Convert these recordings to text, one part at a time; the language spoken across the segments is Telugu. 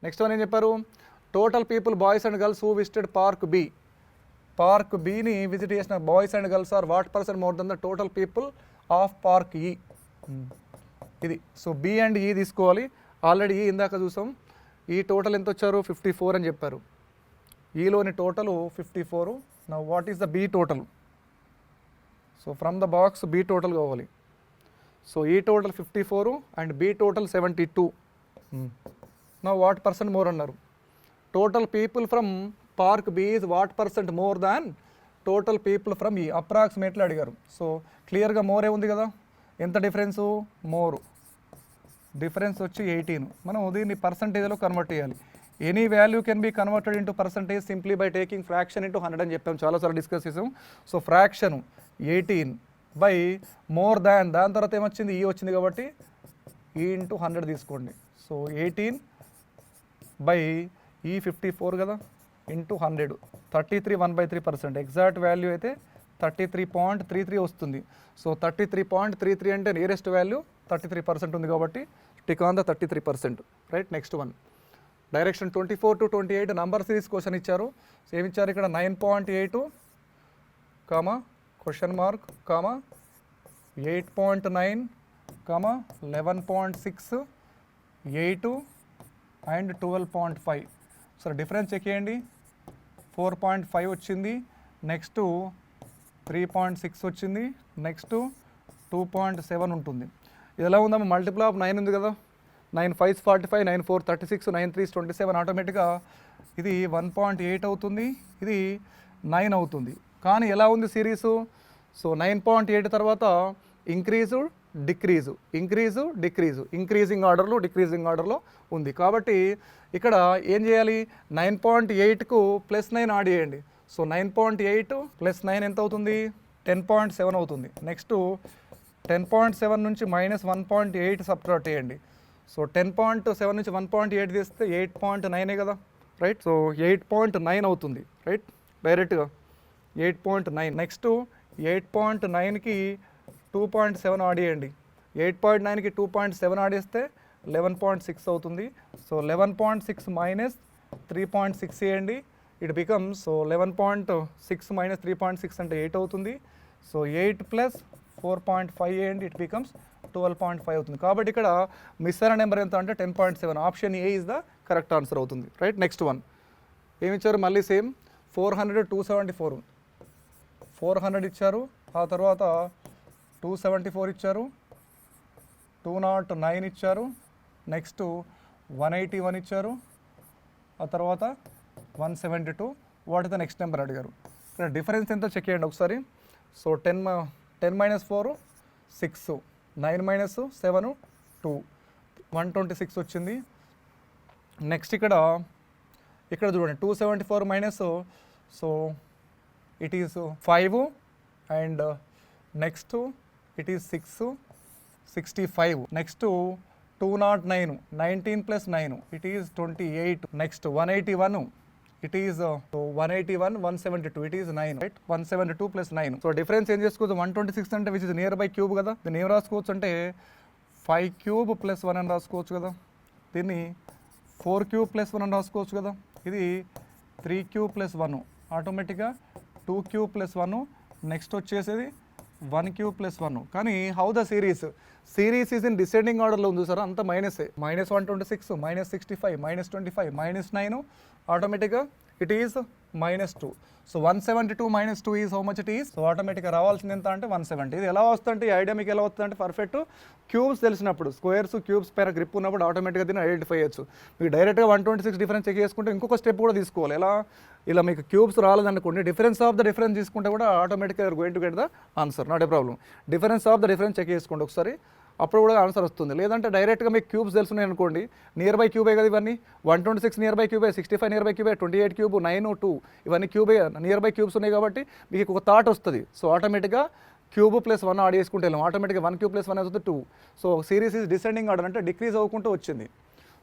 నెక్స్ట్ వన్ ఏం చెప్పారు, total people boys and girls who visited park బిని విజిట్ చేసిన boys and girls are what percent more than the total people of park E. ఇది సో బి అండ్ ఈ తీసుకోవాలి. ఆల్రెడీ ఈ ఇందాక చూసాం, ఈ టోటల్ ఎంత వచ్చారు 54 అని చెప్పారు, ఈలోని total 54. Now what is the B total? So from the box B total కావాలి. So E total 54 and B total 72. Now what percent more అన్నారు, total people from park B is what percent more than total people from E. Approximately అడిగారు. సో క్లియర్గా మోరే ఉంది కదా, ఎంత డిఫరెన్సు మోరు, డిఫరెన్స్ వచ్చి 18. మనం దీన్ని పర్సంటేజ్లో కన్వర్ట్ చేయాలి. Any value can be converted into percentage simply by taking fraction into 100 అని చెప్పాం, చాలాసార్లు డిస్కస్ చేసాం. So fraction 18 by more than, దాని తర్వాత ఏమొచ్చింది ఈ వచ్చింది కాబట్టి ఈ ఇంటూ 100 తీసుకోండి. సో 18 బై ఈ 54 కదా ఇంటూ 100, 33 1/3%. ఎగ్జాక్ట్ వాల్యూ అయితే 33.33 వస్తుంది. సో 33.33 అంటే నియరెస్ట్ వాల్యూ 33% ఉంది కాబట్టి tick on the 33%. Right. Next one direction 24 to 28 number series question ఇచ్చారు. సో ఏమి ఇచ్చారు ఇక్కడ 9.8 comma question mark comma 8.9 comma 11.6 8 and 12.5. So difference check చేయండి, 4.5 వచ్చింది, నెక్స్ట్ 3.6 వచ్చింది, నెక్స్ట్ 2.7 ఉంటుంది. ఇది ఎలా ఉందమ్మా, మల్టిపుల్ ఆఫ్ 9 ఉంది కదా, 9 5s 45, 9 4 36, 9 3s 27. ఆటోమేటిక్గా ఇది 1.8 అవుతుంది, ఇది 9 అవుతుంది. కానీ ఎలా ఉంది సిరీసు? సో 9.8 తర్వాత ఇంక్రీజు డిక్రీజు, ఇంక్రీజు డిక్రీజు, ఇంక్రీజింగ్ ఆర్డర్లో డిక్రీజింగ్ ఆర్డర్లో ఉంది. కాబట్టి ఇక్కడ ఏం చేయాలి, 9.8కు +9 యాడ్ చేయండి. సో 9.8 + 9 ఎంత అవుతుంది, 10.7 అవుతుంది. నెక్స్ట్ 10.7 నుంచి -1.8 సబ్ట్రాక్ట్ చేయండి. సో 10.7 నుంచి 1.8 తీస్తే 8.9 కదా, రైట్. సో 8.9 అవుతుంది, రైట్, డైరెక్ట్గా 8.9. నెక్స్ట్ 8.9కి 2.7 యాడ్ చేయండి. 8.9కి 2.7 యాడ్ చేస్తే 11.6 అవుతుంది. సో 11.6 మైనస్ 3.6 చేయండి, ఇట్ బికమ్స్, సో 11.6 మైనస్ 3.6 అంటే 8 అవుతుంది. సో 8 + 4.5 చేయండి, ఇట్ బికమ్స్ 12.5 అవుతుంది. కాబట్టి ఇక్కడ మిస్ అయిన నెంబర్ ఎంత అంటే 10.7. Option A is the correct answer అవుతుంది, రైట్. నెక్స్ట్ వన్ ఏమి ఇచ్చారు, మళ్ళీ సేమ్ 400 274, 400 ఇచ్చారు, ఆ తర్వాత 274 ఇచ్చారు, 209 ఇచ్చారు, నెక్స్ట్ 181 ఇచ్చారు, ఆ తర్వాత 172. What is the next number అడిగారు. ఇక్కడ డిఫరెన్స్ ఎంతో చెక్ చేయండి ఒకసారి. సో 10 - 4 6, 9 - 7 2, 126 వచ్చింది. నెక్స్ట్ ఇక్కడ చూడండి 274 minus, so it is 5 and next it is 6 65. Next 209 19 + 9 it is 28. Next 181 it is 181 172 it is 9, right. 172 + 9. So difference ఏం చేసుకోవచ్చు, 126 అంటే which is near by cube కదా, దీన్ని ఏం రాసుకోవచ్చు అంటే 5³ + 1 అని రాసుకోవచ్చు కదా, దీన్ని 4³ + 1 అని రాసుకోవచ్చు కదా, ఇది 3³ + 1, ఆటోమేటిక్గా 2³ + 1, నెక్స్ట్ వచ్చేసేది 1³ + 1. కానీ how the series is in descending ఆర్డర్లో ఉంది సార్, అంతా మైనసే. -126 -65 -25 -9, ఆటోమేటిక్గా it is -2. So 172 - 2 is how much it is. So ఆటోమేటిక్గా రావాల్సింది ఎంత అంటే 170. ఇది ఎలా వస్తుందంటే, ఈ ఐడియా మీకు ఎలా వస్తుందంటే, పర్ఫెక్ట్ క్యూబ్స్ తెలిసినప్పుడు, స్క్వేర్స్ క్యూబ్స్ పైన గ్రిప్ ఉన్నప్పుడు ఆటోమేటిక్గా దీన్ని ఐడెంటిఫై చేయొచ్చు. మీకు డైరెక్ట్గా 126 డిఫరెన్స్ చెక్ చేసుకుంటే ఇంకొక స్టెప్ కూడా తీసుకోవాలి. ఎలా, ఇలా మీకు క్యూబ్స్ రాలేదనుకోండి, డిఫరెన్స్ ఆఫ్ ద డిఫరెన్స్ తీసుకుంటే కూడా ఆటోమేటిక్గా going to get the answer, not a problem. Difference of the difference check చేసుకోండి ఒకసారి, అప్పుడు కూడా ఆన్సర్ వస్తుంది. లేదంటే డైరెక్ట్గా మీకు క్యూబ్స్ తెలుసున్నాయి అనుకోండి, నియర్ బై క్యూబే కదా ఇవన్నీ, 126 నియర్ బై క్యూబే, 65 నియర్ బై క్యూబే, 28 క్యూబ్, 9 2 ఇవన్నీ క్యూబే నియర్ బై క్యూబ్స్ ఉన్నాయి కాబట్టి మీకు ఒక థాట్ వస్తుంది. సో ఆటోమేటిక్గా క్యూబ్ + 1 యాడ్ చేసుకుంటే వెళ్ళాం, ఆటోమేటిక్గా 1³ + 1 అవుతుంది 2. So series is descending order అంటే డిక్రీజ్ అవ్వకుంటూ వచ్చింది.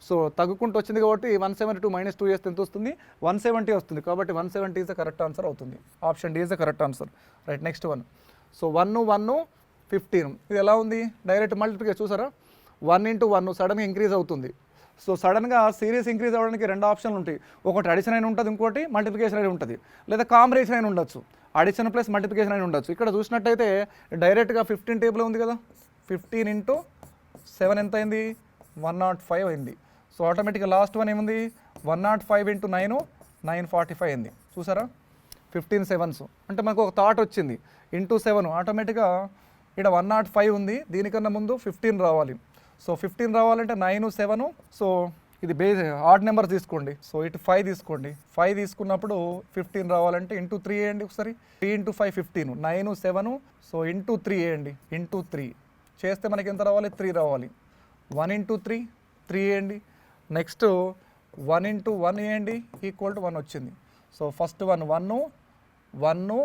సో తగ్గుకుంటూ వచ్చింది కాబట్టి 172 - 2 చేస్తే ఎంత వస్తుంది, 170 వస్తుంది. కాబట్టి 170 ఈజ్ ద కరెక్ట్ ఆన్సర్ అవుతుంది. Option D is the correct answer, right. Next one, so 1 1 15. ఇది ఎలా ఉంది, డైరెక్ట్ మల్టిప్లికేషన్ చూసారా, 1 × 1 సడన్గా ఇంక్రీజ్ అవుతుంది. సో సడన్గా సిరీస్ ఇంక్రీజ్ అవ్వడానికి రెండు ఆప్షన్లు ఉంటాయి, ఒకటి అడిషన్ అయిన ఉంటుంది, ఇంకోటి మల్టిప్లికేషన్ అయిన ఉంటుంది, లేదా కాంబినేషన్ అయిన ఉండొచ్చు, అడిషన్ ప్లస్ మల్టిప్లికేషన్ అయిన ఉండొచ్చు. ఇక్కడ చూసినట్టయితే డైరెక్ట్గా 15 టేబుల్ ఉంది కదా, 15 ఇంటూ 7 ఎంత అయింది, 105 అయింది. సో ఆటోమేటిక్గా లాస్ట్ వన్ ఏముంది, 105 ఇంటూ 9 945 అయింది. చూసారా 15 7s. అంటే మనకు ఒక థాట్ వచ్చింది, ఇంటూ 7 ఆటోమేటిక్గా ఇక్కడ 105 ఉంది, దీనికన్నా ముందు 15 రావాలి. సో 15 రావాలంటే 9 7, సో ఇది బేస్ ఆడ్ నెంబర్ తీసుకోండి. సో ఇటు 5 తీసుకోండి, 5 తీసుకున్నప్పుడు 15 రావాలంటే ఇంటూ 3 వేయండి ఒకసారి, 3 ఇంటూ 5 15, 9 7, సో ఇంటూ 3 వేయండి, ఇంటూ 3 చేస్తే మనకి ఎంత రావాలి, 3 రావాలి. 1 ఇంటూ 3 3 వేయండి, నెక్స్ట్ 1 ఇంటూ 1 వేయండి, ఈక్వల్ టు 1 వచ్చింది. సో ఫస్ట్ 1 1 1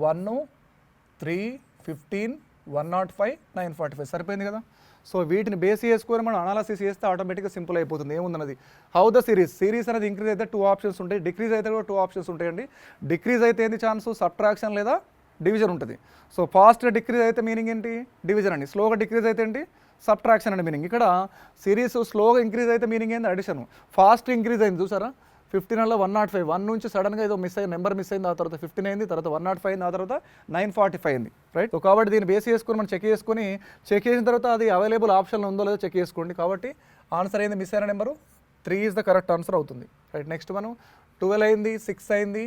1 3 15 105 945 సరిపోయింది కదా. సో వీటిని బేస్ చేసుకొని మనం అనాలసిస్ చేస్తే ఆటోమేటిక్గా సింపుల్ అయిపోతుంది. ఏముందన్నది హౌ ద సిరీస్ అనేది ఇంక్రీజ్ అయితే 2 ఆప్షన్స్ ఉంటాయి, డిక్రీజ్ అయితే కూడా 2 ఆప్షన్స్ ఉంటాయండి. డిక్రీజ్ అయితే ఏంది ఛాన్స్, సబ్ట్రాక్షన్ లేదా డివిజన్ ఉంటుంది. సో ఫాస్ట్గా డిక్రీజ్ అయితే మీనింగ్ ఏంటి, డివిజన్ అండి. స్లోగా డిక్రీజ్ అయితే ఏంటి, సబ్ట్రాక్షన్ అండి మీనింగ్. ఇక్కడ సిరీస్ స్లోగా ఇంక్రీజ్ అయితే మీనింగ్ ఏంది, అడిషన్. ఫాస్ట్ ఇంక్రీజ్ అయింది చూసారా, 15 105, 1 నుంచి సడన్గా ఏదో మిస్ అయ్యి నెంబర్ మిస్ అయింది, ఆ తర్వాత 15 అయింది, తర్వాత 105 అయింది, ఆ తర్వాత 945 అయింది, రైట్. సో కాబట్టి దీన్ని బేస్ చేసుకొని మనం చెక్ చేసిన తర్వాత అది అవైలబుల్ ఆప్షన్లో ఉందో లేదో చెక్ చేసుకోండి. కాబట్టి ఆన్సర్ అయింది, మిస్ అయిన number 3 is the correct answer అవుతుంది, రైట్. నెక్స్ట్ మనం 12 అయింది, 6 అయింది,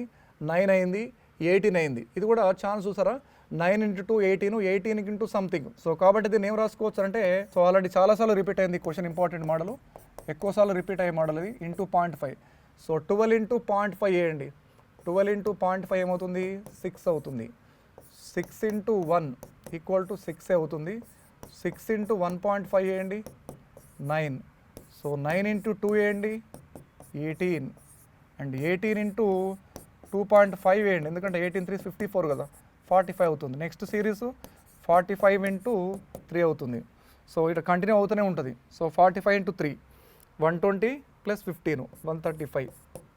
9 అయింది, 18 అయింది. ఇది కూడా ఛాన్స్ చూసారా, 9 ఇంటూ 2 18, 18 ఇంటూ సంథింగ్. సో కాబట్టి దీన్ని ఏం రాసుకోవచ్చు అంటే, సో ఆల్రెడీ చాలాసార్లు రిపీట్ అయింది క్వశ్చన్, ఇంపార్టెంట్ మోడల్, ఎక్కువసార్లు రిపీట్ అయ్యే మోడల్ ఇది, ఇంటూ 0.5. సో 12 ఇంటూ 0.5 వేయండి, 12 ఇంటూ 0.5 ఏమవుతుంది, 6 అవుతుంది. 6 ఇంటూ 1 ఈక్వల్ టు 6 అవుతుంది. 6 ఇంటూ 1.5 వేయండి, 9. సో 9 ఇంటూ 2 వేయండి, 18. అండ్ 18 ఇంటూ 2.5 వేయండి, ఎందుకంటే 18 3 54 కదా, 45 అవుతుంది. నెక్స్ట్ సిరీస్ 45 ఇంటూ 3 అవుతుంది. సో ఇట్లా కంటిన్యూ అవుతూనే ఉంటుంది. సో 45 ఇంటూ 3 120 ప్లస్ 15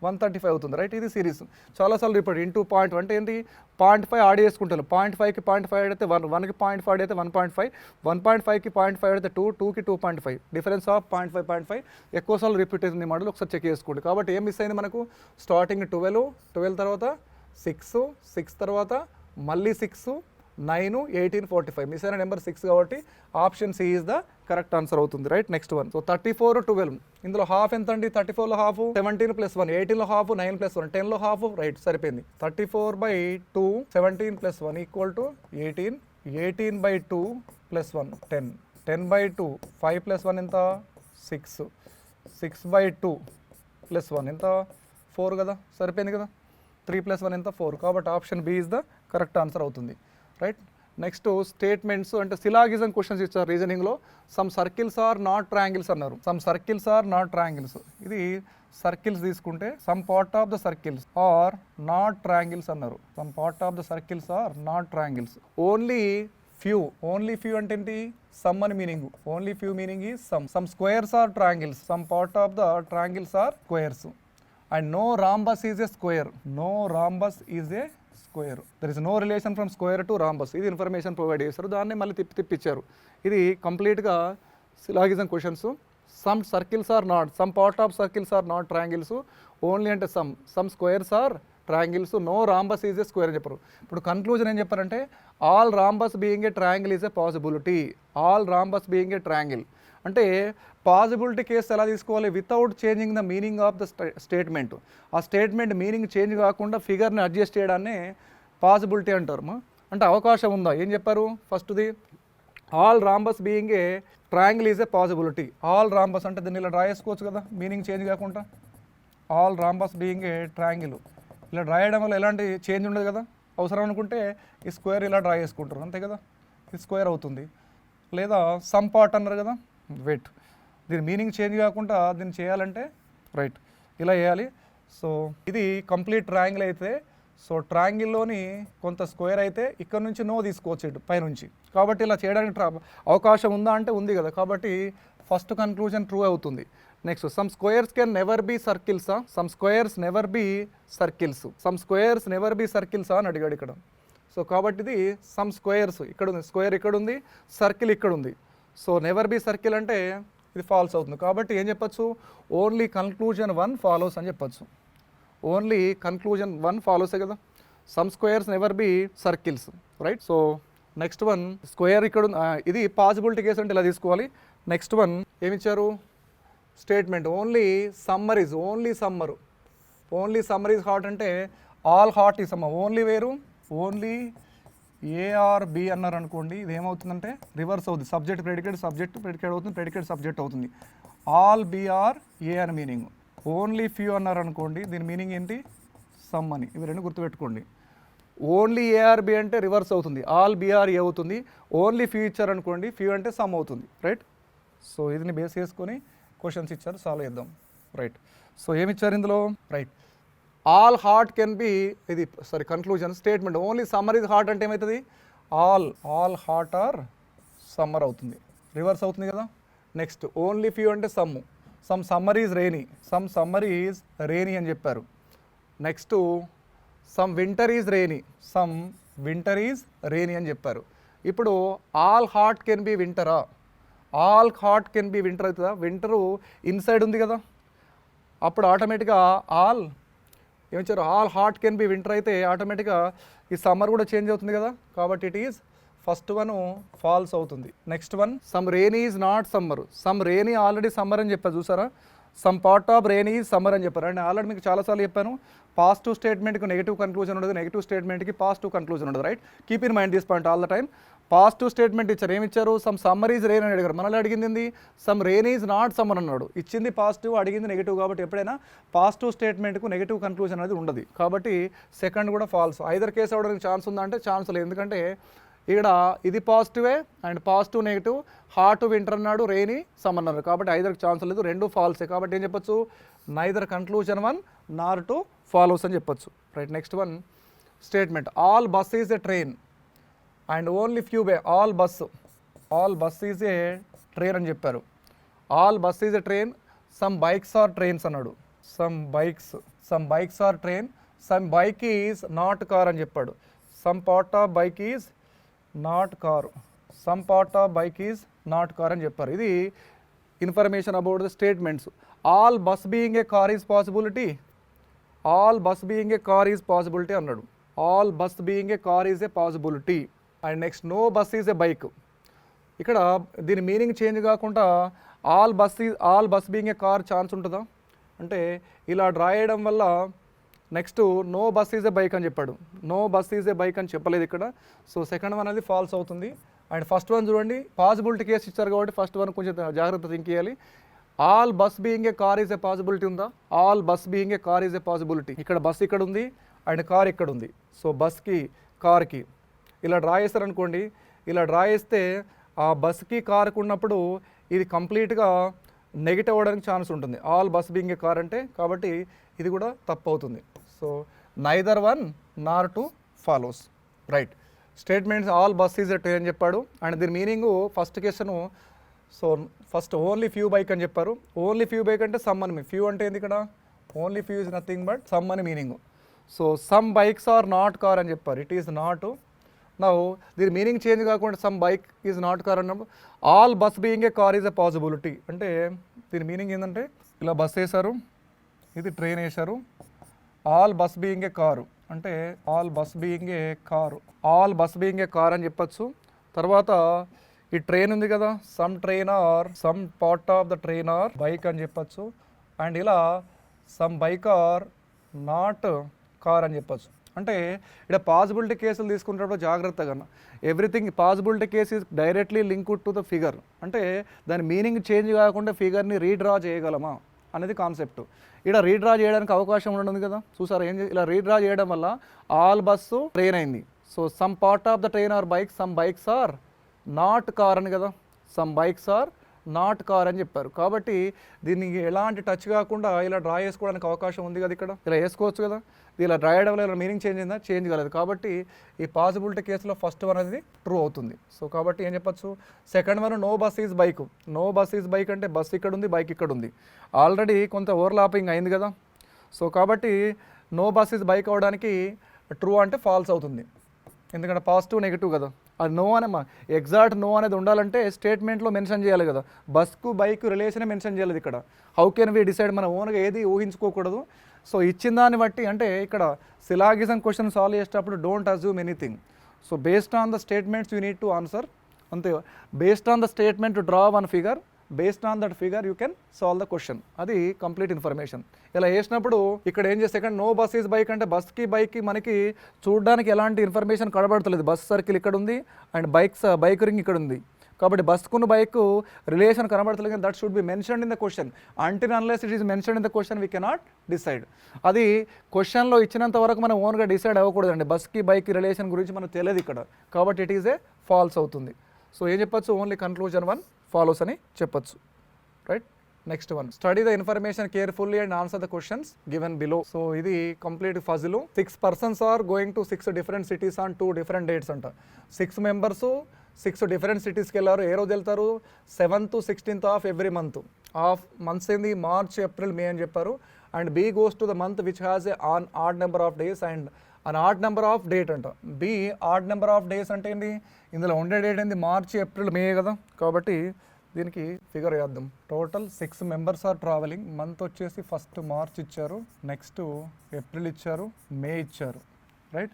135 అవుతుంది, రైట్. ఇది సిరీస్ చాలాసార్లు రిపీట్. ఇంటూ 0.1 అంటే ఏంటి, 0.5 యాడ్ చేసుకుంటాను, 0.5కి 0.5 అయితే 1, 1కి 0.5 అయితే 1.5, 1.5కి 0.5 అయితే 2, 2కి 2.5, డిఫరెన్స్ ఆఫ్ 0.5 ఎక్కువసార్లు రిపీట్ అవుతుంది మోడల్, ఒకసారి చెక్ చేసుకోండి. కాబట్టి ఏం మిస్ అయింది మనకు, స్టార్టింగ్ 12 తర్వాత 6 తర్వాత మళ్ళీ 6 9 18 45, మిస్ అయిన నెంబర్ 6 కాబట్టి option C is the correct answer అవుతుంది, రైట్. నెక్స్ట్ వన్, సో 34 12, ఇందులో హాఫ్ ఎంత అండి, 34లో హాఫ్ 17 ప్లస్ 1, 18లో హాఫ్ 9 ప్లస్ 1, 10లో హాఫ్, రైట్, సరిపోయింది. 34/2 17 plus 1 equal to 18, 18/2 plus 1 10, 10/2 5 plus 1 ఎంత 6, 6/2 ప్లస్ 1 ఎంత 4 కదా, సరిపోయింది కదా. 3 ప్లస్ 1 ఎంత 4, కాబట్టి option B is the correct answer అవుతుంది, రైట్. నెక్స్ట్ స్టేట్మెంట్స్ అంటే సిలాగిజం క్వశ్చన్స్ ఇచ్చారు రీజనింగ్లో. Some circles are not triangles అన్నారు, some circles are not triangles. ఇది సర్కిల్స్ తీసుకుంటే some part of the circles are not triangles అన్నారు, some part of the circles are not triangles. Only few అంటే ఏంటి, సమ్ అని మీనింగ్, ఓన్లీ ఫ్యూ మీనింగ్ ఈ some squares are triangles, some part of the triangles are squares. And no rhombus is a square, no rhombus is a square, there is no relation from square to rhombus. ఇది ఇన్ఫర్మేషన్ ప్రొవైడ్ చేశారు, దాన్ని మళ్ళీ తిప్పిచ్చారు. ఇది కంప్లీట్గా syllogism questions. Some circles are not, some part of circles are not triangles, only అంటే some squares are triangles, no rhombus is a square అని చెప్పారు. ఇప్పుడు కన్క్లూజన్ ఏం చెప్పారంటే, all rhombus being a triangle is a possibility, all rhombus being a triangle అంటే పాసిబిలిటీ కేసు ఎలా తీసుకోవాలి, without changing the meaning of the statement. ఆ స్టేట్మెంట్ మీనింగ్ చేంజ్ కాకుండా ఫిగర్ని అడ్జస్ట్ చేయడాన్ని పాసిబిలిటీ అంటారు. అంటే అవకాశం ఉందా, ఏం చెప్పారు ఫస్ట్ది, all rhombus being a triangle is a possibility. All rhombus అంటే దీన్ని ఇలా డ్రా చేసుకోవచ్చు కదా, మీనింగ్ చేంజ్ కాకుండా. All rhombus being a triangle, ఇలా డ్రా చేయడం వల్ల ఎలాంటి చేంజ్ ఉండదు కదా. అవసరం అనుకుంటే ఈ స్క్వేర్ ఇలా డ్రా చేసుకుంటారు, అంతే కదా, ఇది స్క్వేర్ అవుతుంది. లేదా సమ్ పార్ట్ అన్నారు కదా, వెయిట్, దీని మీనింగ్ చేంజ్ కాకుండా దీన్ని చేయాలంటే రైట్ ఇలా చేయాలి. సో ఇది కంప్లీట్ ట్రయాంగిల్ అయితే, సో ట్రయాంగిల్లోని కొంత స్క్వేర్ అయితే ఇక్కడ నుంచి నో తీసుకోవచ్చు ఇటు పైనుంచి, కాబట్టి ఇలా చేయడానికి అవకాశం ఉందా అంటే ఉంది కదా, కాబట్టి ఫస్ట్ కన్క్లూజన్ ట్రూ అవుతుంది. Next, some squares can never be సర్కిల్సా, some squares never be circles, some squares never be సర్కిల్సా అని అడిగాడు ఇక్కడ. సో కాబట్టి ఇది సమ్ స్క్వేర్స్ ఇక్కడ ఉంది, స్క్వేర్ ఇక్కడ ఉంది, సర్కిల్ ఇక్కడ ఉంది. సో నెవర్ బీ సర్కిల్ అంటే ఇది ఫాల్స్ అవుతుంది. కాబట్టి ఏం చెప్పచ్చు, ఓన్లీ కన్క్లూజన్ 1 ఫాలోస్ అని చెప్పచ్చు. ఓన్లీ కన్క్లూజన్ 1 ఫాలోసే కదా. Some squares never be circles, right. So next one square ఇక్కడ ఇది పాసిబిలిటీ కేసు అంటే ఇలా తీసుకోవాలి. నెక్స్ట్ వన్ ఏమిచ్చారు, statement only summer is only summer. Only summer is hot అంటే ఆల్ హాట్ ఈ సమ్మర్. ఓన్లీ వేరు, ఓన్లీ ఏఆర్ బి అన్నారు అనుకోండి, ఇది ఏమవుతుందంటే రివర్స్ అవుతుంది. సబ్జెక్ట్ ప్రెడికేట్ అవుతుంది, ప్రెడికేట్ సబ్జెక్ట్ అవుతుంది. ఆల్ బిఆర్ ఏ అని మీనింగ్. ఓన్లీ ఫ్యూ అన్నారు అనుకోండి, దీని మీనింగ్ ఏంటి, సమ్ అని. ఇవి రెండు గుర్తుపెట్టుకోండి. ఓన్లీ ఏఆర్ బి అంటే రివర్స్ అవుతుంది, ఆల్ బిఆర్ ఏ అవుతుంది. ఓన్లీ ఫ్యూ ఇచ్చారు అనుకోండి, ఫ్యూ అంటే సమ్ అవుతుంది, రైట్. సో ఇదిని బేస్ చేసుకొని క్వశ్చన్స్ ఇచ్చారు, సాల్వ్ చేద్దాం, రైట్. సో ఏమి ఇచ్చారు ఇందులో, right. All hot can be, ఇది sorry conclusion statement only summer is hot అంటే ఏమవుతుంది, ఆల్ హాట్ ఆర్ సమ్మర్ అవుతుంది, రివర్స్ అవుతుంది కదా. నెక్స్ట్ ఓన్లీ ఫ్యూ అంటే some summer is rainy, summer is rainy అని చెప్పారు. Next some winter is rainy, winter is rainy అని చెప్పారు. ఇప్పుడు ఆల్ హాట్ కెన్ బి వింటరా, all hot can be winter అవుతుందా, వింటరు ఇన్సైడ్ ఉంది కదా, అప్పుడు ఆటోమేటిక్గా ఏమిచ్చారు, all hot can be winter అయితే ఆటోమేటిక్గా ఈ సమ్మర్ కూడా చేంజ్ అవుతుంది కదా. కాబట్టి it is first one false అవుతుంది. Next one some rainy is not summer. Some rainy already summer అని చెప్పారు చూసారా, some part of rainy is summer అని చెప్పారు. అండ్ ఆల్రెడీ మీకు చాలాసార్లు చెప్పాను, పాజిటివ్ స్టేట్మెంట్కి నెగిటివ్ కన్క్లూజన్ ఉండదు, నెగిటివ్ స్టేట్మెంట్కి పాజిటివ్ కన్క్లూజన్ ఉండదు, right. Keep in mind this point all the time. Positive statement ఇచ్చారు, ఏమి ఇచ్చారు, సమ్ సమ్మర్ ఈజ్ రెయిన్ అని అడిగారు. మనల్ని అడిగింది some rain is not summer అన్నాడు, ఇచ్చింది పాజిటివ్, అడిగింది నెగిటివ్. కాబట్టి ఎప్పుడైనా పాజిటివ్ స్టేట్మెంట్కు నెగిటివ్ కన్క్లూజన్ అనేది ఉండదు. కాబట్టి సెకండ్ కూడా ఫాల్స్. ఐదర్ కేసు అవడానికి ఛాన్స్ ఉందా అంటే ఛాన్స్ లేదు, ఎందుకంటే ఇక్కడ ఇది పాజిటివే and positive negative, hot winter అన్నాడు, రెయినీ సమ్మర్ అన్నారు. కాబట్టి ఐదర్కి ఛాన్స్ లేదు, రెండు ఫాల్సే. కాబట్టి ఏం చెప్పొచ్చు, నైదర్ కన్క్లూజన్ 1 నార్ 2 ఫాలోస్ అని చెప్పొచ్చు, right. Next one statement all bus is a train and only few by, all bus is a train అని చెప్పారు. All bus is a train, some bikes are trains అన్నాడు. Some bikes are train, some bike is not car అని చెప్పాడు. Some part of bike is not car, some part of bike is not car అని చెప్పారు. ఇది information about the statements. All bus being a car is possibility, all bus being a car is possibility అన్నాడు. All bus being a car is a possibility. And next no bus is a bike. ఇక్కడ దీని మీనింగ్ చేంజ్ కాకుండా all bus being a car chance ఉంటుందా అంటే ఇలా డ్రా చేయడం వల్ల next no bus is a bike అని చెప్పాడు. No bus is a bike అని చెప్పలేదు ఇక్కడ. సో సెకండ్ వన్ అనేది ఫాల్స్ అవుతుంది. అండ్ ఫస్ట్ వన్ చూడండి, పాసిబిలిటీ కేసు ఇచ్చారు కాబట్టి ఫస్ట్ వన్ కొంచెం జాగ్రత్త థింక్ చేయాలి. All bus being a car is a possibility ఉందా, all bus being a car is a possibility. ఇక్కడ బస్ ఇక్కడ ఉంది అండ్ కార్ ఇక్కడ ఉంది. సో బస్కి కార్కి ఇలా డ్రా చేస్తారనుకోండి, ఇలా డ్రా చేస్తే ఆ బస్కి కార్కి ఉన్నప్పుడు ఇది కంప్లీట్గా నెగిటివ్ అవ్వడానికి ఛాన్స్ ఉంటుంది, all bus being a car అంటే. కాబట్టి ఇది కూడా తప్పు అవుతుంది. So neither 1 nor 2 follows, right. Statements all bus is a train అని చెప్పాడు. అండ్ దీని meaning first question, so first only few bike అని చెప్పారు. ఓన్లీ ఫ్యూ బైక్ అంటే సమ్ అని, ఫ్యూ అంటే ఏంది ఇక్కడ, only few is nothing but some అని meaning. So some bikes are not car అని చెప్పారు, ఇట్ ఈస్ నాట్. నౌ దీని మీనింగ్ చేంజ్ కాకుండా some bike is not car అన్నప్పుడు all bus being a car is a possibility అంటే దీని మీనింగ్ ఏంటంటే ఇలా బస్ వేశారు, ఇది ట్రైన్ వేశారు, all bus being a car అంటే all bus being a car, all bus being a car అని చెప్పచ్చు. తర్వాత ఈ ట్రైన్ ఉంది కదా, some train are some part of the train are bike అని చెప్పచ్చు. అండ్ ఇలా some bike are not car అని చెప్పచ్చు. అంటే ఇక్కడ పాసిబిలిటీ కేసులు తీసుకునేటప్పుడు జాగ్రత్తగా, everything possibility case is directly linked to the figure. అంటే దాని మీనింగ్ చేంజ్ కాకుండా ఫిగర్ని రీడ్రా చేయగలమా అనేది కాన్సెప్ట్. ఇక్కడ రీడ్రా చేయడానికి అవకాశం ఉండదు కదా, చూసారా ఏం ఇలా రీడ్రా చేయడం వల్ల ఆల్ బస్సు ట్రైన్ అయింది. So some part of the train are bike, some bikes are not car అని కదా, some bikes are not car అని చెప్పారు. కాబట్టి దీన్ని ఎలాంటి టచ్ కాకుండా ఇలా డ్రా చేసుకోవడానికి అవకాశం ఉంది కదా, ఇక్కడ ఇలా వేసుకోవచ్చు కదా. ఇలా డ్రా చేయడం వల్ల ఇలా మీనింగ్ చేంజ్ అయిందా, చేంజ్ కాలేదు. కాబట్టి ఈ పాసిబిలిటీ కేసులో ఫస్ట్ వన్ అనేది ట్రూ అవుతుంది. సో కాబట్టి ఏం చెప్పచ్చు, second one no bus is bike. No bus is bike అంటే బస్ ఇక్కడ ఉంది, బైక్ ఇక్కడ ఉంది, ఆల్రెడీ కొంత ఓవర్లాపింగ్ అయింది కదా. సో కాబట్టి నో బస్ ఈజ్ బైక్ అవ్వడానికి ట్రూ అంటే ఫాల్స్ అవుతుంది, ఎందుకంటే పాజిటివ్ నెగిటివ్ కదా. అది నో అనే ఎగ్జాక్ట్ నో అనేది ఉండాలంటే స్టేట్మెంట్లో మెన్షన్ చేయాలి కదా, బస్కు బైక్ రిలేషన్ మెన్షన్ చేయాలి ఇక్కడ. హౌ కెన్ వి డిసైడ్, మన ఓన్గా ఏది ఊహించుకోకూడదు. సో ఇచ్చిన దాన్ని బట్టి అంటే ఇక్కడ సిలాగిజం క్వశ్చన్ సాల్వ్ చేసేటప్పుడు don't assume anything. So based on the statements you need to answer, అంతే. Based on the statement to draw one figure, based on that figure you can solve the question. అది కంప్లీట్ ఇన్ఫర్మేషన్. ఇలా వేసినప్పుడు ఇక్కడ ఏం చేస్తే ఇక్కడ నో బస్ ఈజ్ బైక్ అంటే బస్కి బైక్కి మనకి చూడడానికి ఎలాంటి ఇన్ఫర్మేషన్ కనబడతలేదు. బస్ సర్కిల్ ఇక్కడ ఉంది అండ్ బైక్ రింగ్ ఇక్కడ ఉంది, కాబట్టి బస్కున్న బైక్ రిలేషన్ కనబడతలేదు. That should be mentioned in the question. Until unless it is mentioned in the question we cannot decide. అది క్వశ్చన్లో ఇచ్చినంత వరకు మనం ఓన్గా డిసైడ్ అవ్వకూడదండి. బస్కి బైక్ రిలేషన్ గురించి మనకు తెలియదు ఇక్కడ, కాబట్టి ఇట్ ఈజ్ ఏ ఫాల్స్ అవుతుంది. సో ఏం చెప్పచ్చు, ఓన్లీ కన్క్లూజన్ 1 ఫాలోస్ అని చెప్పచ్చు, right. Next one, study the information carefully and answer the questions given below. So ఇది complete puzzle. 6 persons are going to 6 different cities on 2 different dates అంట. 6 members 6 different cities కి వెళ్ళారు. ఏ రోజు వెళ్తారు, 7th to 16th of every month. Of months ఏంది, మార్చ్, ఏప్రిల్, మే అని చెప్పారు. And B goes to the month which has a odd number of days and an odd number of date అంట. B odd number of days అంటే ఏంటి, ఇందులో ఉండే డేట్ ఏంది, మార్చి, ఏప్రిల్, మే కదా, కాబట్టి దీనికి ఫిగర్ వేద్దాం. Total 6 members are travelling. Month వచ్చేసి ఫస్ట్ మార్చ్ ఇచ్చారు, నెక్స్ట్ ఏప్రిల్ ఇచ్చారు, మే ఇచ్చారు, right.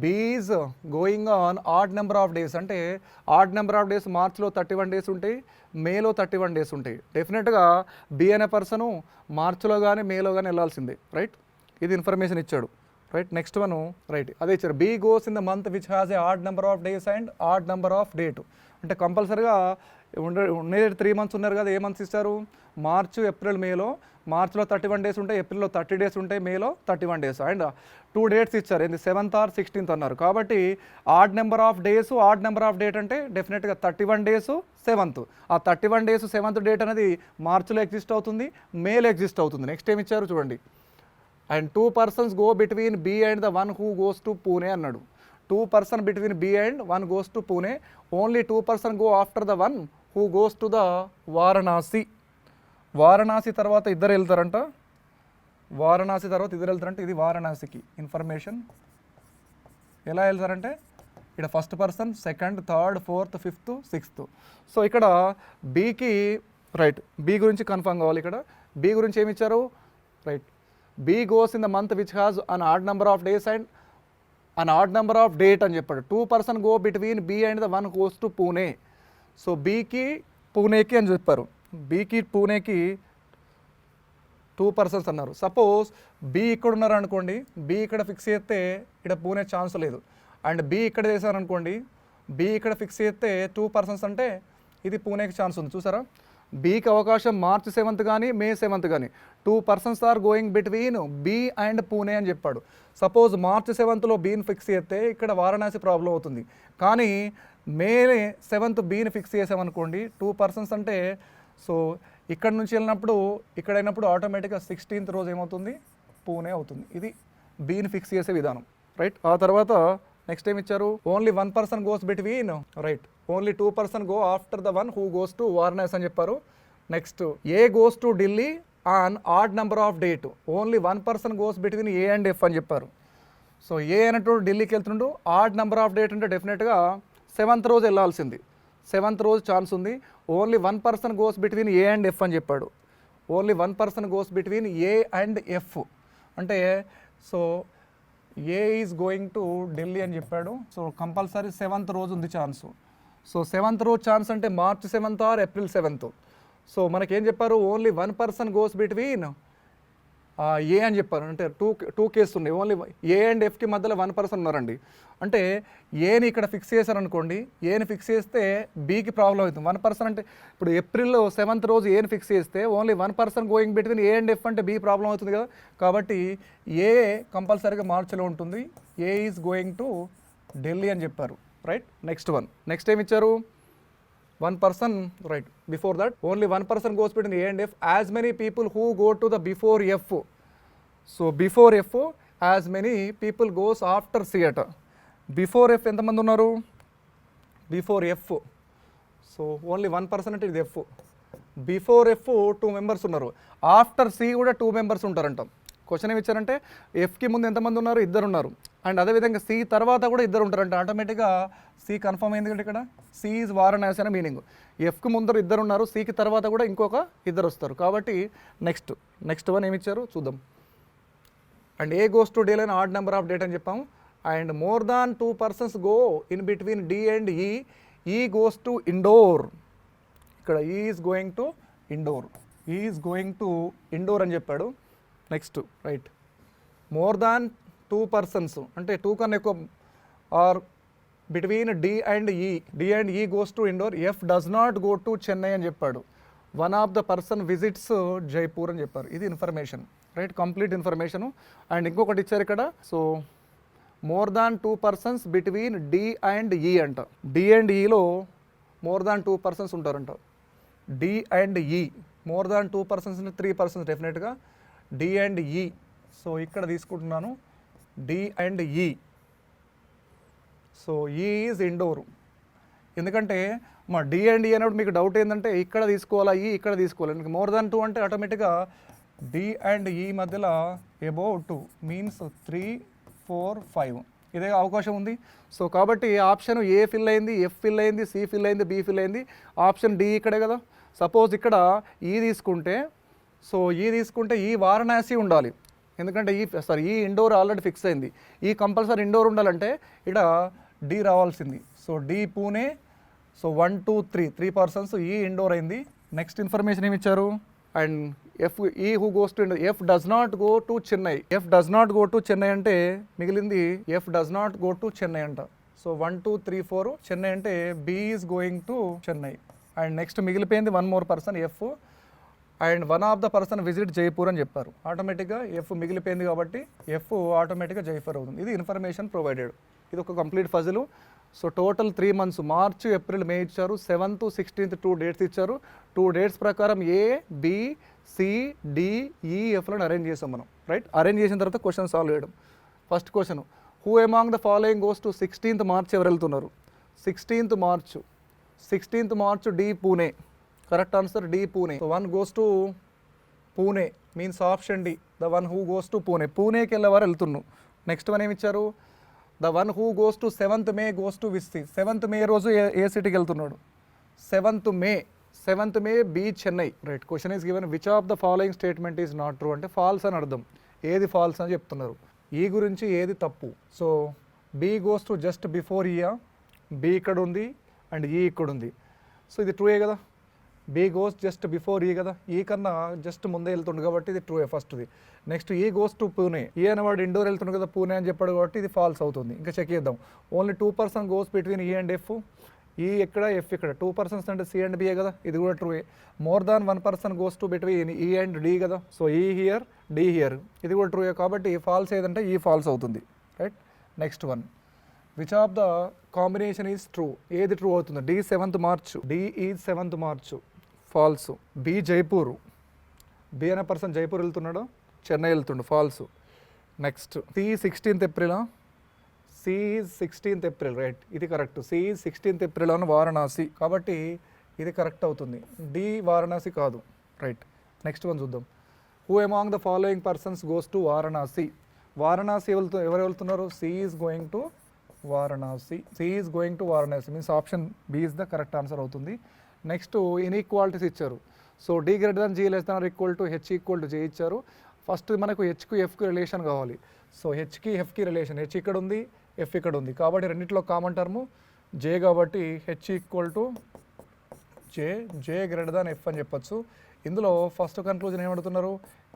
B is going on odd number of days అంటే ఆడ్ నెంబర్ ఆఫ్ డేస్ మార్చ్లో 31 days ఉంటాయి, మేలో 31 days ఉంటాయి. డెఫినెట్గా బి అనే పర్సను మార్చ్లో కానీ మేలో కానీ వెళ్ళాల్సిందే, రైట్. ఇది ఇన్ఫర్మేషన్ ఇచ్చాడు, రైట్. నెక్స్ట్ వన్, రైట్, అదే ఇచ్చారు. B goes in the month which has a odd number of days and odd number of date అంటే కంపల్సరీగా ఉండేది 3 months ఉన్నారు కదా, ఏ మంత్స్ ఇస్తారు, మార్చ్, ఏప్రిల్, మేలో. మార్చ్లో 31 days ఉంటాయి, ఏప్రిల్లో 30 days ఉంటాయి, మేలో 31 days. అండ్ 2 dates ఇచ్చారు, ఏంది 7th or 16th అన్నారు. కాబట్టి add number of days, add number of date అంటే డెఫినెట్గా 31 days 7th. ఆ 31 days 7th డేట్ అనేది మార్చ్లో ఎగ్జిస్ట్ అవుతుంది, మేలో ఎగ్జిస్ట్ అవుతుంది. నెక్స్ట్ ఏమి ఇచ్చారు చూడండి. And 2 persons go between B and the one who goes to Pune అన్నాడు. 2 persons between B and one goes to Pune. Only 2 persons go after the one who goes to the Varanasi. Varanasi తర్వాత ఇద్దరు వెళ్తారంట, వారణాసి తర్వాత ఇద్దరు వెళ్తారంటే ఇది వారణాసికి ఇన్ఫర్మేషన్. ఎలా వెళ్తారంటే ఇక్కడ first person, second, third, fourth, fifth, sixth. So ఇక్కడ బీకి, రైట్, బీ గురించి కన్ఫర్మ్ కావాలి. ఇక్కడ బీ గురించి ఏమి ఇచ్చారు, right. B goes in the month which has an odd number of days and an odd number of date అని చెప్పాడు. 2 persons go between B and the one goes to Pune. So బీకి పూణేకి అని చెప్పారు. బీకి పూణేకి 2 persons అన్నారు. సపోజ్ బీ ఇక్కడ ఉన్నారు అనుకోండి, బీ ఇక్కడ ఫిక్స్ చేస్తే ఇక్కడ పూణే ఛాన్స్ లేదు. అండ్ బీ ఇక్కడ చేశారనుకోండి, బీ ఇక్కడ ఫిక్స్ చేస్తే 2 persons అంటే ఇది పూణేకి ఛాన్స్ ఉంది. చూసారా, బీకి అవకాశం మార్చ్ 7th కానీ మే 7th కానీ. 2 persons are going between B and Pune అని చెప్పాడు. సపోజ్ మార్చ్ 7th బీని ఫిక్స్ చేస్తే ఇక్కడ వారణాసి ప్రాబ్లం అవుతుంది. కానీ మే 7th బీని ఫిక్స్ చేసామనుకోండి, 2 persons అంటే సో ఇక్కడ నుంచి వెళ్ళినప్పుడు ఇక్కడ అయినప్పుడు ఆటోమేటిక్గా 16th రోజు ఏమవుతుంది, పూణే అవుతుంది. ఇది బీని ఫిక్స్ చేసే విధానం, రైట్. ఆ తర్వాత నెక్స్ట్ ఏమి ఇచ్చారు, only 1 person goes between, right, only 2 persons go after the one who goes to Varanasi అని చెప్పారు. Next A goes to Delhi on odd number of date. Only 1 person goes between A and F అని చెప్పారు. సో ఏ అనేటువంటి ఢిల్లీకి వెళ్తుండు, ఆడ్ నెంబర్ ఆఫ్ డేట్ అంటే డెఫినెట్గా 7th రోజు వెళ్ళాల్సింది. 7th రోజు ఛాన్స్ ఉంది. Only 1 person goes between A and F అని చెప్పాడు. Only 1 person goes between A and F అంటే so A is going to Delhi అని చెప్పాడు. సో కంపల్సరీ 7th రోజు ఉంది ఛాన్స్. సో 7th రోజు ఛాన్స్ అంటే March 7th are April 7th. So మనకేం చెప్పారు, ఓన్లీ 1 person గోస్ బిట్వీన్ ఏ అని చెప్పారు. అంటే టూ కేసు ఉన్నాయి. ఓన్లీ ఏ అండ్ ఎఫ్కి మధ్యలో 1 person ఉన్నారండి. అంటే ఏని ఇక్కడ ఫిక్స్ చేశారనుకోండి, ఏని ఫిక్స్ చేస్తే బీకి ప్రాబ్లం అవుతుంది. 1 person అంటే ఇప్పుడు ఏప్రిల్ 7th రోజు ఏని ఫిక్స్ చేస్తే only 1 person going between A and F అంటే బీ ప్రాబ్లం అవుతుంది కదా. కాబట్టి ఏ కంపల్సరీగా మార్చిలో ఉంటుంది. ఏ ఈజ్ గోయింగ్ టు ఢిల్లీ అని చెప్పారు, రైట్. నెక్స్ట్ వన్, నెక్స్ట్ ఏమి ఇచ్చారు, 1 person, right. Before that only 1 person goes between A and F as many people who go to the before F. So before F as many people goes after C అట. బిఫోర్ ఎఫ్ ఎంతమంది ఉన్నారు, before F. So only 1 person అంటే ఇది ఎఫ్. బిఫోర్ ఎఫ్ 2 members ఉన్నారు. ఆఫ్టర్ సి కూడా 2 members ఉంటారంట. క్వశ్చన్ ఏమి ఇచ్చారంటే ఎఫ్కి ముందు ఎంతమంది ఉన్నారు, ఇద్దరు ఉన్నారు. అండ్ అదేవిధంగా సి తర్వాత కూడా ఇద్దరు ఉంటారు అంటే ఆటోమేటిక్గా సి కన్ఫర్మ్ అయింది కదా ఇక్కడ. సి ఈజ్ వారణాసి అనే మీనింగ్. ఎఫ్కి ముందర ఇద్దరు ఉన్నారు, సికి తర్వాత కూడా ఇంకొక ఇద్దరు వస్తారు. కాబట్టి నెక్స్ట్ వన్ ఏమి ఇచ్చారు చూద్దాం. And A goes to Delhi అని ఆడ్ నెంబర్ ఆఫ్ డేట్ అని చెప్పాము. And more than 2 persons go in between D and E goes to Indore. ఇక్కడ ఈజ్ గోయింగ్ టు ఇండోర్ అని చెప్పాడు. Next right, more than 2 persons అంటే 2 కన్నా ఎక్కువ are between D and E goes to Indore. F does not go to Chennai అని చెప్పాడు. One of the person visits Jaipur అని చెప్పారు. ఇది information right, complete information. And ఇంకొకటి ఇచ్చారు ఇక్కడ. So more than 2 persons between D and E అంట. డి అండ్ ఈలో మోర్ దాన్ 2 persons ఉంటారంట. D and E more than 2 persons అంటే 3 persons డెఫినెట్గా. డి అండ్ ఈ, సో ఇక్కడ తీసుకుంటున్నాను డి అండ్ ఈ. సో ఈ ఈజ్ ఇండోర్. ఎందుకంటే మా డి అండ్ ఈ అన్నప్పుడు మీకు డౌట్ ఏంటంటే ఇక్కడ తీసుకోవాలా ఇక్కడ తీసుకోవాలి. మోర్ దాన్ 2 అంటే ఆటోమేటిక్గా డి అండ్ ఈ మధ్యలో అబౌవ్ 2 మీన్స్ 3, 4, 5 ఇదే అవకాశం ఉంది. సో కాబట్టి ఆప్షన్ ఏ ఫిల్ అయింది, ఎఫ్ ఫిల్ అయింది, సి ఫిల్ అయింది, బి ఫిల్ అయింది. ఆప్షన్ డి ఇక్కడే కదా. సపోజ్ ఇక్కడ ఈ తీసుకుంటే, సో ఈ తీసుకుంటే ఈ వారణాసి ఉండాలి. ఎందుకంటే ఈ ఇండోర్ ఆల్రెడీ ఫిక్స్ అయింది. ఈ కంపల్సరీ ఇండోర్ ఉండాలంటే ఇక్కడ డి రావాల్సింది. So D Pune. So 1, 2, 3 persons E Indore అయింది. నెక్స్ట్ ఇన్ఫర్మేషన్ ఏమి ఇచ్చారు. And F E who goes to Indore. F does not go to Chennai. అంటే మిగిలింది F does not go to Chennai అంట. సో 1, 2, 3, 4 చెన్నై అంటే B is going to Chennai. And next మిగిలిపోయింది 1 more person F. And one of the person visit Jaipur అని చెప్పారు. ఆటోమేటిక్గా ఎఫ్ మిగిలిపోయింది కాబట్టి ఎఫ్ ఆటోమేటిక్గా జైపూర్ అవుతుంది. ఇది ఇన్ఫర్మేషన్ ప్రొవైడెడ్. ఇది ఒక complete puzzle. So total 3 months March, April, May ఇచ్చారు. 7th, 16th 2 dates ఇచ్చారు. 2 dates ప్రకారం ఏ, బి, సి, డి, ఈ, ఎఫ్లను అరేంజ్ చేసాం మనం రైట్. అరేంజ్ చేసిన తర్వాత క్వశ్చన్ సాల్వ్ చేయడం. First question, who among the following goes to 16th March ఎవరు వెళ్తున్నారు. 16th March D Pune. Correct answer D Pune. So 1 goes to Pune means option D, the one who goes to Pune. పూణేకి వెళ్ళేవారు వెళ్తున్నాను. నెక్స్ట్ వన్ ఏమి ఇచ్చారు, the one who goes to 7th May goes to which. 7th May రోజు ఏ సిటీకి వెళ్తున్నాడు. 7th May B Chennai right. Question is given which of the following statement is not true అంటే ఫాల్స్ అని అర్థం. ఏది ఫాల్స్ అని చెప్తున్నారు. ఈ గురించి ఏది తప్పు. So B goes to just before ఈయా. బి ఇక్కడ ఉంది అండ్ ఈ ఇక్కడ ఉంది. సో ఇది ట్రూయే కదా. బి గోస్ జస్ట్ బిఫోర్ ఈ కదా. ఈ కన్నా జస్ట్ ముందే వెళ్తుండు కాబట్టి ఇది ట్రూయే ఫస్ట్ది. నెక్స్ట్ ఈ గోస్ టు పూణే. ఈ అనేవాడు ఇండోర్ వెళ్తుండు కదా, పూణే అని చెప్పాడు కాబట్టి ఇది ఫాల్స్ అవుతుంది. ఇంకా చెక్ చేద్దాం. Only 2 persons goes between E and F. ఈ ఎక్కడ, ఎఫ్ ఇక్కడ. 2 persons అంటే సి అండ్ బిఏ కదా, ఇది కూడా ట్రూయే. More than 1 person goes to between E and D కదా. So E here, D here, ఇది కూడా ట్రూయే. కాబట్టి ఫాల్స్ ఏదంటే ఈ ఫాల్స్ అవుతుంది right. Next one, which of the combination is true. ఏది ట్రూ అవుతుంది. D 7th March. D is 7th March false. B Jaipur. B అనే పర్సన్ జైపూర్ వెళ్తున్నాడు, చెన్నై వెళ్తుండు false. Next C 16th April. C 16th April right, ఇది కరెక్ట్. సి 16th April అని వారణాసి కాబట్టి ఇది కరెక్ట్ అవుతుంది. డి వారణాసి కాదు రైట్. నెక్స్ట్ వన్ చూద్దాం. Who among the following persons goes to Varanasi. Varanasi ఎవరు వెళ్తున్నారు. C is going to Varanasi. Means option B is the correct answer అవుతుంది. నెక్స్ట్ ఇన్ఈక్వాలిటీస్ ఇచ్చారు. So D greater than G less than or equal to H equal to J ఇచ్చారు. ఫస్ట్ మనకు హెచ్కు ఎఫ్కి రిలేషన్ కావాలి. సో హెచ్కి ఎఫ్కి రిలేషన్, హెచ్ ఇక్కడ ఉంది, ఎఫ్ ఇక్కడ ఉంది కాబట్టి రెండింటిలో కామన్ టర్ము జే కాబట్టి H equal to J greater than F అని చెప్పొచ్చు. ఇందులో ఫస్ట్ కన్క్లూజన్ ఏమడుతున్నారు,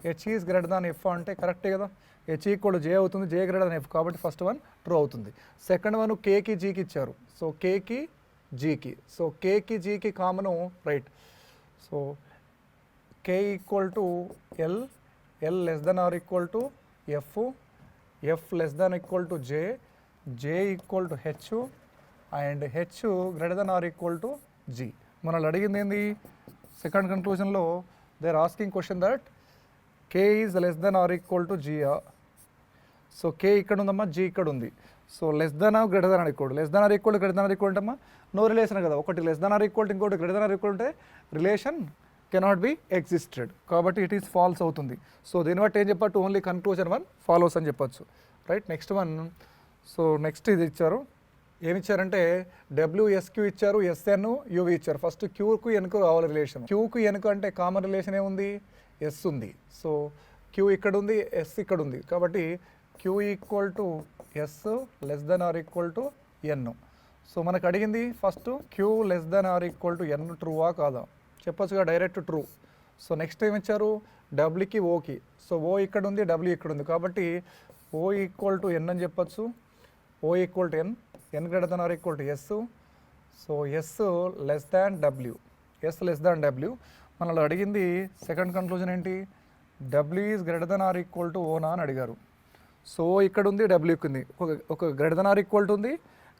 H is greater than F అంటే కరెక్టే కదా. హెచ్ ఈక్వల్ టు జే అవుతుంది, జే గ్రేటర్ దాన్ ఎఫ్ కాబట్టి ఫస్ట్ వన్ ట్రూ అవుతుంది. సెకండ్ వన్ కేకి జీకి ఇచ్చారు. సో కేకి జీకి, సో కేకి జీకి common right. So K equal to L, L less then or equal to F, F less then equal to J, J equal to H and H greater then or equal to G. మనల్ని అడిగింది ఏంది సెకండ్ కన్క్లూజన్లో, they are asking question that K is less then or equal to జీయా. సో కే ఇక్కడ ఉందమ్మా, జీ ఇక్కడ ఉంది. So less then or greater then or equal, less then or equal greater then or equal అంటే అమ్మా నో రిలేషన్ కదా. ఒకటి లెస్ దెన్ ఆర్ ఈక్వల్ ఇంకోటి గ్రేటర్ దెన్ ఆర్ ఈక్వల్ ఉంటే రిలేషన్ కెనాట్ బి ఎగ్జిస్టెడ్, కాబట్టి ఇట్ ఈస్ ఫాల్స్ అవుతుంది. సో దీన్ని బట్టి ఏం చెప్పట్టు ఓన్లీ కన్క్లూజన్ 1 ఫాలోస్ అని చెప్పొచ్చు, right. Next one, so next ఇది ఇచ్చారు, ఏమి ఇచ్చారంటే డబ్ల్యూఎస్క్యూ ఇచ్చారు, ఎస్ఎన్ యూవి ఇచ్చారు. ఫస్ట్ క్యూకు ఎన్కు రావాలి రిలేషన్. క్యూకు ఎన్కు అంటే కామన్ రిలేషన్ ఏముంది, ఎస్ ఉంది. సో క్యూ ఇక్కడ ఉంది, ఎస్ ఇక్కడ ఉంది, కాబట్టి Q equal to S less then or equal to N. So మనకు అడిగింది first Q less then or equal to N ట్రూవా కాదా, చెప్పొచ్చుగా డైరెక్ట్ ట్రూ. సో నెక్స్ట్ ఏమి ఇచ్చారు, డబ్ల్యూకి ఓకి. సో ఓ ఇక్కడ ఉంది, డబ్ల్యూ ఇక్కడ ఉంది, కాబట్టి ఓ ఈక్వల్ టు ఎన్ అని చెప్పొచ్చు. O equal to N, N greater then or equal to S. So S less than W, S less than W. మనలో అడిగింది సెకండ్ కన్క్లూజన్ ఏంటి, W is greater then or equal to ఓనా అని అడిగారు. సో ఇక్కడ ఉంది, డబ్ల్యూకి ఉంది, ఒక greater then or equal to ఉంది,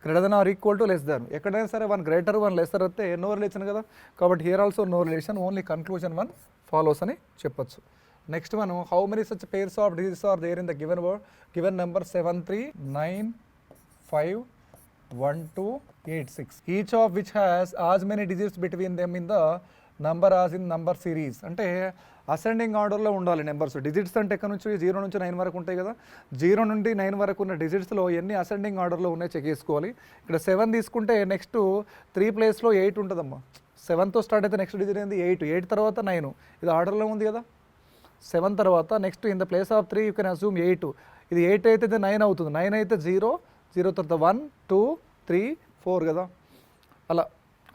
greater then or equal to less than. ఎక్కడైనా సరే 1 గ్రేటర్ 1 లెస్సర్ వస్తే నో రిలేషన్ కదా, కాబట్టి here also no relation, only conclusion 1 follows అని చెప్పొచ్చు. నెక్స్ట్ మనం how many such pairs of digits are there in the given word, given number 7 3 9 5 1 2 8 6, each of which has as many digits between them in the number as in number series. అంటే అసెండింగ్ ఆర్డర్లో ఉండాలి నెంబర్స్. డిజిట్స్ అంటే ఎక్కడ నుంచి 0 నుంచి 9 వరకు ఉంటాయి కదా, 0 నుండి 9 వరకు ఉన్న డిజిట్స్లో ఎన్ని అసెండింగ్ ఆర్డర్లో ఉన్నాయో చెక్ చేసుకోవాలి. ఇక్కడ 7 తీసుకుంటే నెక్స్ట్ 3 ప్లేస్లో 8 ఉంటుందమ్మా. 7తో స్టార్ట్ అయితే నెక్స్ట్ డిజిట్ ఏంది 8, 8 తర్వాత 9, ఇది ఆర్డర్లో ఉంది కదా. 7 తర్వాత next in the place of 3 you can assume 8, ఇది 8 అయితే 9 అవుతుంది, 9 అయితే 0, 0 తర్వాత 1 2 3 4 కదా. అలా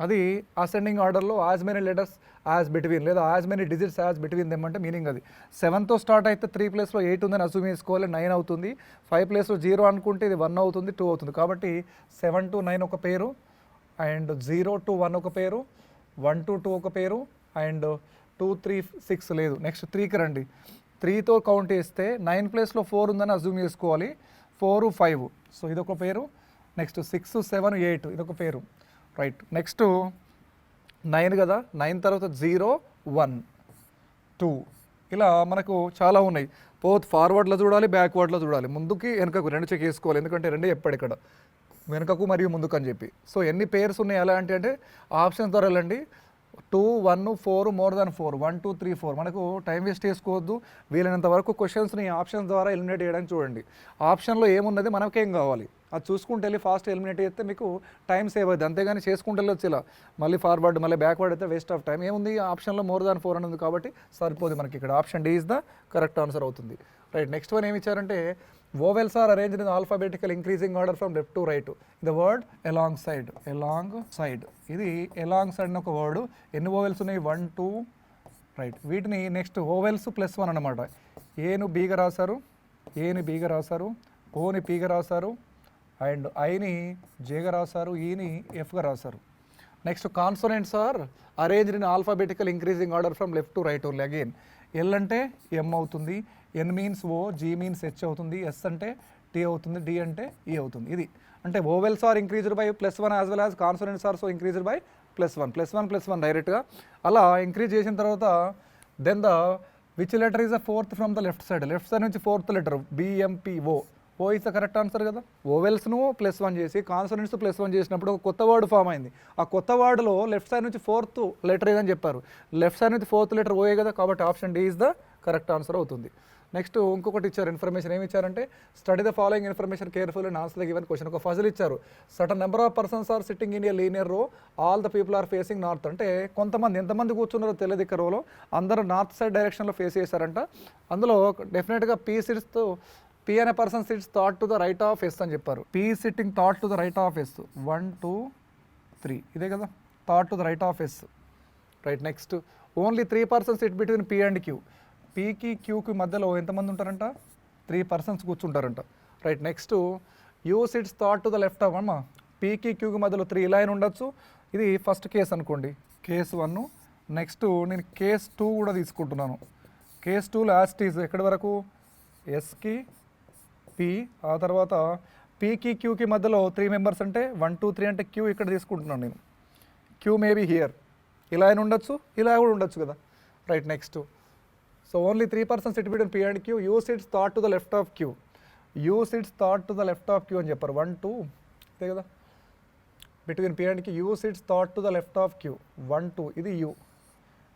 అది అసెండింగ్ ఆర్డర్లో as many letters as between, లేదా as many digits as between them అంటే మీనింగ్ అది. 7తో స్టార్ట్ అయితే 3 ప్లేస్లో 8 ఉందని అజ్యూమ్ చేసుకోవాలి, 9 అవుతుంది. 5 ప్లేస్లో 0 అనుకుంటే ఇది 1 అవుతుంది, 2 అవుతుంది, కాబట్టి 7 to 9 ఒక పేరు, అండ్ 0 to 1 ఒక పేరు, 1 to 2 ఒక పేరు, అండ్ 2 3 6 లేదు. నెక్స్ట్ 3కి రండి, 3తో కౌంట్ చేస్తే 9 ప్లేస్లో 4 ఉందని అజ్యూమ్ చేసుకోవాలి, 4 5, సో ఇదొక పేరు. నెక్స్ట్ 6 7 8 ఇదొక పేరు, రైట్. నెక్స్ట్ 9 కదా, 9 తర్వాత 0 1 2, ఇలా మనకు చాలా ఉన్నాయి. బోత్ ఫార్వర్డ్లో చూడాలి, బ్యాక్వర్డ్లో చూడాలి, ముందుకి వెనకకు 2 చెక్ చేసుకోవాలి, ఎందుకంటే 2 చెప్పాడు ఇక్కడ, వెనకకు మరియు ముందుకు అని చెప్పి. సో ఎన్ని పేర్స్ ఉన్నాయి ఎలా అంటే ఆప్షన్స్ ద్వారా వెళ్ళండి. 2 1 4 మోర్ దాన్ 4, 1 2 3 4. మనకు టైం వేస్ట్ చేసుకోవద్దు, వీలైనంత వరకు క్వశ్చన్స్ని ఆప్షన్స్ ద్వారా ఎలిమినేట్ చేయడానికి చూడండి. ఆప్షన్లో ఏమున్నది మనకేం కావాలి అది చూసుకుంటే వెళ్ళి ఫాస్ట్ ఎలిమినేట్ చేస్తే మీకు టైం సేవ్ అవుతుంది, అంతేగాని చేసుకుంటే వెళ్ళొచ్చు ఇలా మళ్ళీ ఫార్వర్డ్ మళ్ళీ బ్యాక్వర్డ్ అయితే వేస్ట్ ఆఫ్ టైం. ఏముంది ఆప్షన్లో మోర్ దాన్ 4 అని ఉంది కాబట్టి సరిపోదు మనకి, ఇక్కడ option D is the correct answer అవుతుంది, రైట్. నెక్స్ట్ వన్ ఏమి ఇచ్చారంటే vowels are arranged in alphabetical increasing order from left to right. The word alongside, alongside, ఇది alongside అని ఒక వర్డ్. ఎన్ని వోవెల్స్ ఉన్నాయి 1 2, రైట్. వీటిని నెక్స్ట్ వోవెల్స్ +1 అనమాట. ఏను బీగా రాశారు, ఏని బీగా రాశారు, ఓని పీగా రాశారు, అండ్ ఐని జేగా రాశారు, ఈని ఎఫ్గా రాశారు. Next consonants are arranged in alphabetical increasing order from left to right only. Again L అంటే ఎం అవుతుంది, N means O, G means H అవుతుంది, ఎస్ అంటే టీ అవుతుంది, డి అంటే ఈ అవుతుంది. ఇది అంటే vowels are increased by +1 as well as consonants are so increased by +1 డైరెక్ట్గా. అలా ఇంక్రీజ్ చేసిన తర్వాత then the which letter is the 4th from the left side నుంచి 4th letter BMPO. O is the correct answer కదా. ఓవెల్స్ను +1 చేసి కాన్సోనెంట్స్ +1 చేసినప్పుడు ఒక కొత్త వర్డ్ ఫామ్ అయింది. ఆ కొత్త వర్డ్లో లెఫ్ట్ సైడ్ నుంచి 4th లెటర్ ఏదని చెప్పారు, లెఫ్ట్ సైడ్ నుంచి 4th లెటర్ ఓఏ కదా, కాబట్టి option D is the correct answer అవుతుంది. నెక్స్ట్ ఇంకొకటి ఇచ్చారు ఇన్ఫర్మేషన్, ఏమి ఇచ్చారంటే study the following information careful and answer the given question. ఒక ఫజిల్ ఇచ్చారు, certain number of persons are sitting in a linear row, all the people are facing north. అంటే కొంతమంది ఎంతమంది కూర్చున్నారో తెలియదు ఇక్కడ రోలో, అందరూ నార్త్ సైడ్ డైరెక్షన్లో ఫేస్ చేశారంట. అందులో డెఫినెట్గా పీ అనే person sits thought to the right of S అని చెప్పారు. P sitting that to the right of S, 1 2 3 ఇదే కదా, that to the right of S, right. Next only 3 persons sit between P and Q. పీకి క్యూకి మధ్యలో ఎంతమంది ఉంటారంట, 3 పర్సన్స్ కూర్చుంటారంట, రైట్. Next U sits thought to the left of అమ్మ, పీకి క్యూకి మధ్యలో 3 లైన్ ఉండొచ్చు. ఇది ఫస్ట్ కేస్ అనుకోండి, కేస్ 1. నెక్స్ట్ నేను కేస్ 2 కూడా తీసుకుంటున్నాను. కేస్ 2 లాస్ట్ ఈజ్ ఎక్కడి వరకు, ఎస్కి పీ, ఆ తర్వాత పీకి క్యూకి మధ్యలో 3 మెంబర్స్ అంటే 1 2 3 అంటే క్యూ ఇక్కడ తీసుకుంటున్నాను నేను. క్యూ మేబీ హియర్, ఇలా అయినా ఉండొచ్చు, ఇలా కూడా ఉండొచ్చు కదా, right. Next so only 3 persons sit between P and Q. U sits thought to the left of Q, U sits thought to the left of Q అని చెప్పారు. 1 2 ఇదే కదా, between P and Q. U sits thought to the left of Q, 1 2 ఇది U.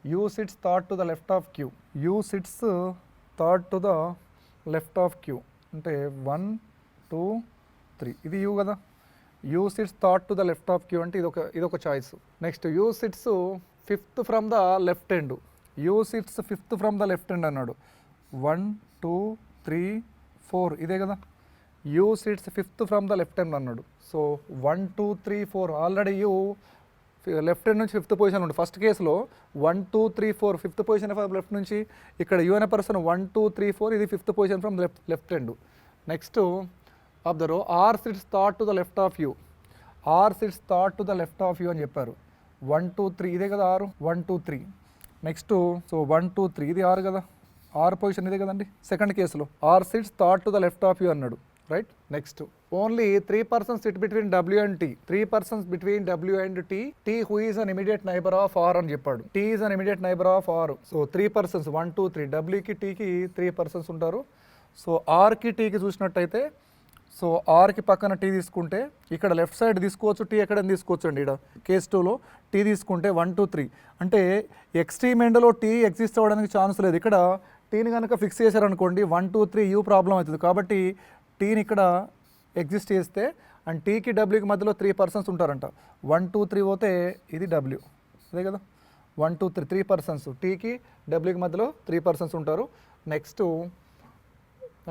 U sits third to the left of Q. U sits third to the left of Q అంటే 1 2 3 ఇది యూ కదా. U sits third to the left of Q అంటే ఇదొక choice. Next U sits fifth from the left end. U sits fifth from the left end అన్నాడు. 1 2 3 4 ఇదే కదా. U sits fifth from the left end అన్నాడు. So 1 2 3 4 already U left hand నుంచి ఫిఫ్త్ పొజిషన్ ఉంది. ఫస్ట్ కేసులో 1 2 3 4 ఫిఫ్త్ పొజిషన్ ఫ్రమ్ లెఫ్ట్ నుంచి. ఇక్కడ యూ అనే పర్సన్ 1 2 3 4 ఇది fifth position from left hand. Next of the row R sits third to the left of U. R sits third to the left of U అని చెప్పారు. 1 2 3 ఇదే కదా ఆరు. 1 2 3 నెక్స్ట్ సో 1 2 3 ఇది ఆరు కదా. ఆర్ పొజిషన్ ఇదే కదండి సెకండ్ కేసులో. R sits third to the left of U అన్నాడు. Right. Next only 3 persons sit between W and T. 3 persons between W and T. T who is an immediate neighbor of R అని చెప్పాడు. T is an immediate neighbor of R. So 3 persons 1 2 3 W కి T కి 3 persons ఉంటారు. సో R కి T కి చూసినట్టయితే సో R కి పక్కన T తీసుకుంటే ఇక్కడ లెఫ్ట్ సైడ్ తీసుకోవచ్చు, T ఎక్కడైనా తీసుకోవచ్చు అండి. ఇక్కడ కేస్ 2లో T తీసుకుంటే 1 2 3 అంటే ఎక్స్ట్రీమ్ ఎండ్లో T ఎగ్జిస్ట్ అవ్వడానికి ఛాన్స్ లేదు. ఇక్కడ Tని కనుక ఫిక్స్ చేశారనుకోండి 1 2 3 U ప్రాబ్లం అవుతుంది. కాబట్టి టీని ఇక్కడ ఎగ్జిస్ట్ చేస్తే అండ్ టీకి డబ్ల్యూకి మధ్యలో 3 persons ఉంటారంట. 1 2 3 పోతే ఇది డబ్ల్యూ అదే కదా. 1 2 3 3 persons టీకి డబ్ల్యూకి మధ్యలో 3 persons ఉంటారు. Next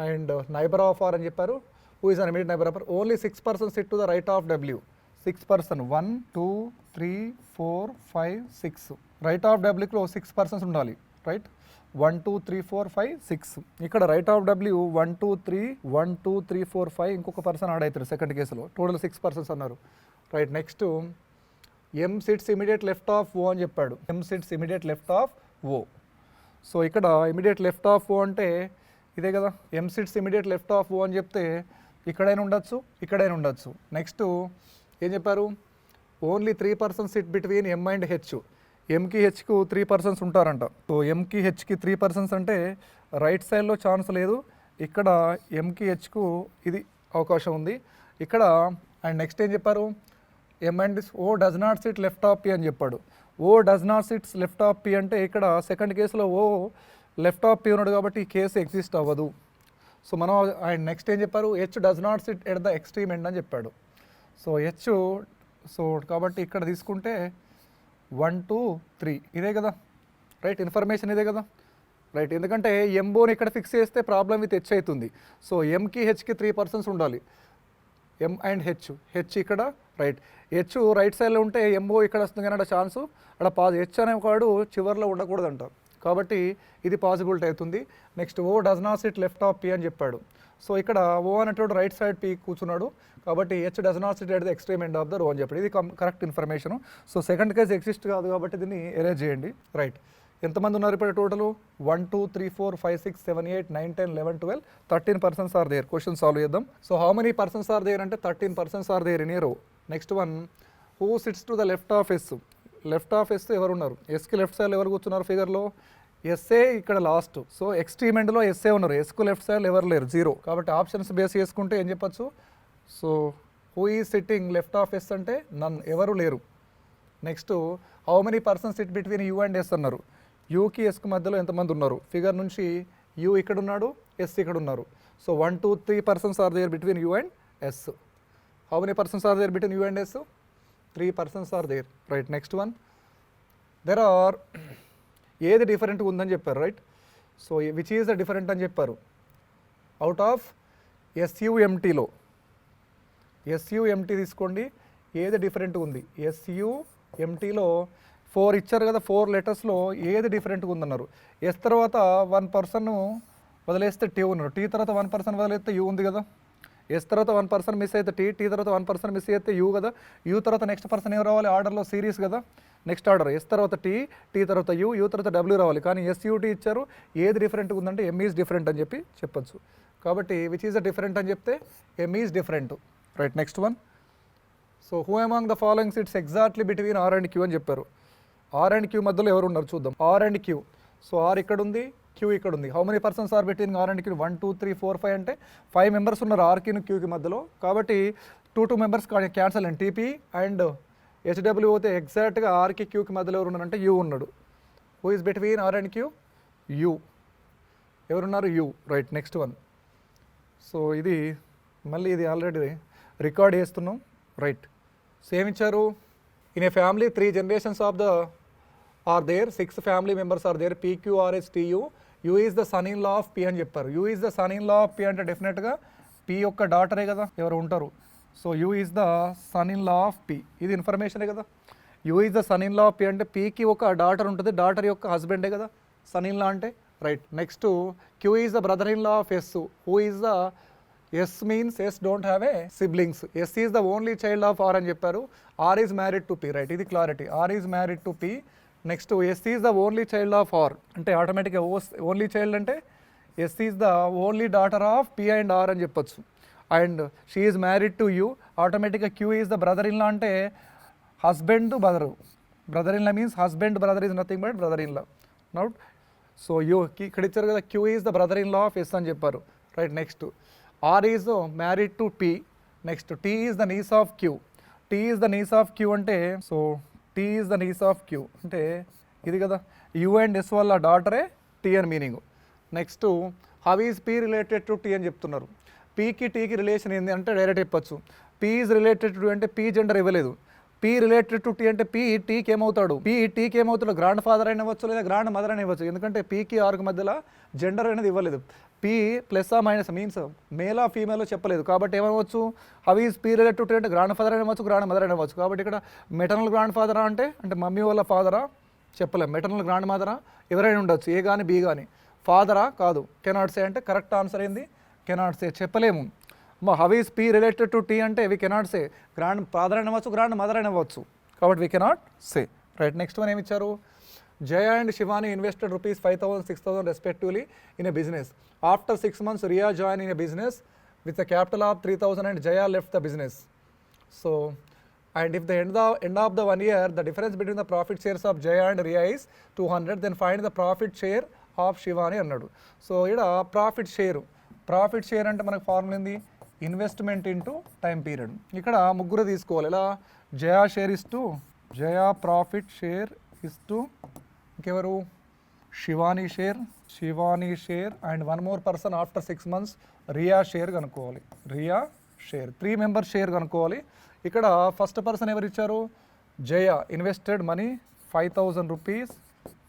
and neighbour of R అని చెప్పారు. Who is an immediate neighbour of R. Only 6 persons sit to the right of W. 6 persons 1 2 3 4 5 6 right of డబ్ల్యూలో 6 persons ఉండాలి. రైట్. 1 2 3 4 5 6 ఇక్కడ రైట్ ఆఫ్ డబ్ల్యూ 1 2 3 1 2 3 4 5 ఇంకొక పర్సన్ యాడ్ అవుతారు సెకండ్ కేసులో. టోటల్ 6 persons అన్నారు. Right. Next M sits immediate left of O అని చెప్పాడు. M sits immediate left of O. So ఇక్కడ ఇమీడియట్ లెఫ్ట్ ఆఫ్ ఓ అంటే ఇదే కదా. M sits immediate left of O అని చెప్తే ఇక్కడైనా ఉండొచ్చు, ఇక్కడైనా ఉండొచ్చు. నెక్స్ట్ ఏం చెప్పారు. Only 3 persons sit between M and H. ఎంకి హెచ్కు 3 persons ఉంటారంట. సో ఎంకి హెచ్కి 3 persons అంటే రైట్ సైడ్లో ఛాన్స్ లేదు. ఇక్కడ ఎంకి హెచ్కు ఇది అవకాశం ఉంది ఇక్కడ. అండ్ నెక్స్ట్ ఏం చెప్పారు. M and O does not sit left of P అని చెప్పాడు. O does not sits left of P అంటే ఇక్కడ సెకండ్ కేసులో ఓ లెఫ్ట్ ఆఫ్ పి ఉన్నాడు కాబట్టి ఈ కేసు ఎగ్జిస్ట్ అవ్వదు. సో మనం అండ్ నెక్స్ట్ ఏం చెప్పారు. H does not SIT at the extreme end అని చెప్పాడు. సో హెచ్ సో కాబట్టి ఇక్కడ తీసుకుంటే 1 2 3 ఇదే కదా. రైట్. ఇన్ఫర్మేషన్ ఇదే కదా. రైట్. ఎందుకంటే ఎంబోని ఇక్కడ ఫిక్స్ చేస్తే ప్రాబ్లం విత్ హెచ్ అవుతుంది. సో ఎంకి హెచ్కి 3 persons ఉండాలి. ఎం అండ్ హెచ్ ఇక్కడ. రైట్. హెచ్ రైట్ సైడ్లో ఉంటే ఎంబో ఇక్కడ వస్తుంది కానీ అక్కడ ఛాన్సు అక్కడ హెచ్ అనేవాడు చివరిలో ఉండకూడదంట. కాబట్టి ఇది పాసిబిలిటీ అవుతుంది. Next O does not sit left of P అని చెప్పాడు. సో ఇక్కడ ఓ అనేటువంటి రైట్ సైడ్ పి కూర్చున్నాడు కాబట్టి H does not SIT at the extreme end of the రో అని చెప్పాడు. ఇది correct information. So second case exist కాదు కాబట్టి దీన్ని ఎరేజ్ చేయండి. రైట్. ఎంతమంది ఉన్నారు ఇప్పుడు total. 1 2 3 4 5 6 7 8 9 10 11 12 13 persons are there. Question solve చేద్దాం. So how many persons are there అంటే 13 persons are there in a row. Next one who sits to the left of S. Left of S ఎవరు ఉన్నారు. ఎస్కి లెఫ్ట్ సైడ్ ఎవరు కూర్చున్నారు ఫిగర్లో. ఎస్ఏ ఇక్కడ లాస్ట్. సో ఎక్స్ట్రీమ్ ఎండ్లో ఎస్ఏ ఉన్నారు. ఎస్కు లెఫ్ట్ సైడ్ ఎవరు లేరు 0. కాబట్టి ఆప్షన్స్ బేస్ చేసుకుంటే ఏం చెప్పచ్చు. So who is sitting left of S అంటే నన్ ఎవరు లేరు. Next how many persons sit between U and S అన్నారు. యూకి ఎస్కు మధ్యలో ఎంతమంది ఉన్నారు. ఫిగర్ నుంచి యూ ఇక్కడ ఉన్నాడు, ఎస్ ఇక్కడ ఉన్నారు. So 1 2 3 persons are there between U and S. How many persons are there between U and S. 3 persons are there. Right. Next one there are ఏది డిఫరెంట్గా ఉందని చెప్పారు. Right. So which is the different అని చెప్పారు. అవుట్ ఆఫ్ ఎస్యుఎంటీలో ఎస్యుఎంటీ తీసుకోండి. ఏది డిఫరెంట్గా ఉంది. ఎస్యుఎంటీలో 4 ఇచ్చారు కదా. 4 letters ఏది డిఫరెంట్గా ఉందన్నారు. ఎస్ తర్వాత 1 person వదిలేస్తే టీ ఉన్నారు. టీ తర్వాత 1 person వదిలేస్తే యూ ఉంది కదా. ఎస్ తర్వాత 1 person మిస్ అయితే టీ తర్వాత 1 person మిస్ అయితే యూ కదా. యూ తర్వాత నెక్స్ట్ పర్సన్ ఏం రావాలి ఆర్డర్లో సిరీస్ కదా. నెక్స్ట్ ఆర్డర్ ఎస్ తర్వాత టీ తర్వాత యూ తర్వాత డబ్ల్యూ రావాలి. కానీ ఎస్యూటీ ఇచ్చారు. ఏది డిఫరెంట్గా ఉందంటే ఎమ్ ఈజ్ డిఫరెంట్ అని చెప్పి చెప్పచ్చు. కాబట్టి విచ్ ఈజ్ ద డిఫరెంట్ అని చెప్తే M is different. Right. Next one so who among the following sits exactly between R and Q అని చెప్పారు. ఆర్ అండ్ క్యూ మధ్యలో ఎవరు ఉన్నారు చూద్దాం. R and Q. So R ఇక్కడ ఉంది, క్యూ ఇక్కడ ఉంది. How many persons are between R and Q. 1 2 3 4 5 అంటే 5 members ఉన్నారు ఆర్కిను క్యూకి మధ్యలో. కాబట్టి 2 members క్యాన్సల్ అండి. టీపీ అండ్ హెచ్డబ్ల్యూ పోతే ఎగ్జాక్ట్గా ఆర్కి క్యూకి మధ్యలో ఎవరు ఉన్నారంటే యూ ఉన్నాడు. Who is between R and Q? U. ఎవరున్నారు? U. Right, next one. So ఇది మళ్ళీ ఇది ఆల్రెడీ రికార్డ్ చేస్తున్నాం. రైట్, సేమ్ ఇచ్చారు. In a family 3 generations of the are there, 6 family members are there, PQRSTU, U is the son in law of P అని చెప్పారు. U is the son in law of P అంటే డెఫినెట్గా పి యొక్క డాటరే కదా, ఎవరు ఉంటారు. So U is the son in law of P, ఇది ఇన్ఫర్మేషనే కదా. U is the son in law of P అంటే పీకి ఒక డాటర్ ఉంటుంది, డాటర్ యొక్క హస్బెండే కదా సన్ ఇన్ లా అంటే. Right, next Q is the brother in law of S. Who is the, S means S don't have a siblings, S is the only child of R అని చెప్పారు. R is married to P. Right, ఇది clarity. R is married to P. Next S is the only child of R అంటే ఆటోమేటిక్గా ఓన్లీ చైల్డ్ అంటే S is the only daughter of P and R అని చెప్పొచ్చు. And she is married to U, ఆటోమేటిక్గా Q is the brother in law అంటే husband brother. Brother in law means husband brother is nothing but brother in law. నౌట్ సో యూ ఇక్కడ ఇచ్చారు కదా, Q is the brother in law of S అని చెప్పారు. Right, next R is married to P. Next T is the niece of Q. T is the niece of Q అంటే, so T is the niece of Q అంటే ఇది కదా, యూ అండ్ ఎస్ వల్ల డాటరే టీ అని meaning. Next how is P related to T అని చెప్తున్నారు. పీకి టీకి రిలేషన్ ఏంది అంటే డైరెక్ట్ చెప్పచ్చు. పీ ఈజ్ రిలేటెడ్ టు అంటే పీ జెండర్ ఇవ్వలేదు. పీ రిలేటెడ్ టు టీ అంటే పీ టీకి ఏమవుతాడు, పీ టీకి ఏమవుతాడు, గ్రాండ్ ఫాదర్ అయినా అవ్వచ్చు లేదా గ్రాండ్ మదర్ అయినా ఇవ్వచ్చు. ఎందుకంటే పీకి ఆర్కి మధ్యలో జెండర్ అనేది ఇవ్వలేదు. పీ ప్లస్ ఆ మైనస్ మీన్స్ మేలా ఫీమేలో చెప్పలేదు. కాబట్టి ఏమవచ్చు, how is P related to అంటే గ్రాండ్ ఫాదర్ అయినా అవ్వచ్చు, గ్రాండ్ మదర్ అయినా అవ్వచ్చు. కాబట్టి ఇక్కడ మెటర్నల్ గ్రాండ్ ఫాదరా అంటే మమ్మీ వాళ్ళ ఫాదరా చెప్పలేము. మెటర్నల్ గ్రాండ్ మదరా ఎవరైనా ఉండొచ్చు, ఏ కానీ బీ కానీ. ఫాదరా కాదు, కెనాట్ సే అంటే కరెక్ట్ ఆన్సర్ ఏంది, కెనాట్ సే, చెప్పలేము. How is P related to T అంటే we cannot say. Grand father అయినా అవ్వచ్చు, గ్రాండ్ మదర్ అయినా అవ్వచ్చు. కాబట్టి we cannot say. Right, next one ఏమి ఇచ్చారు. Jaya and Shivani invested ₹5,000, 6,000 respectively in a business. After 6 months Riya join in a business with a capital of 3,000 and Jaya left the business. So and if the end of the 1 year the difference between the profit shares of Jaya and Riya is 200, then find the profit share of Shivani అన్నాడు. సో ఇక్కడ ప్రాఫిట్ షేర్ అంటే మనకు ఫార్ములా ఏంది, ఇన్వెస్ట్మెంట్ ఇంటూ టైం పీరియడ్. ఇక్కడ ముగ్గురు తీసుకోవాలి. ఇలా జయా షేర్ ఇస్తూ, జయా ప్రాఫిట్ షేర్ ఇస్తూ, ఇంకెవరు, Shivani share and one more person after 6 months Riya share కనుక్కోవాలి. రియా షేర్ 3 members షేర్ కనుక్కోవాలి. ఇక్కడ ఫస్ట్ పర్సన్ ఎవరు ఇచ్చారు, Jaya invested money ₹5,000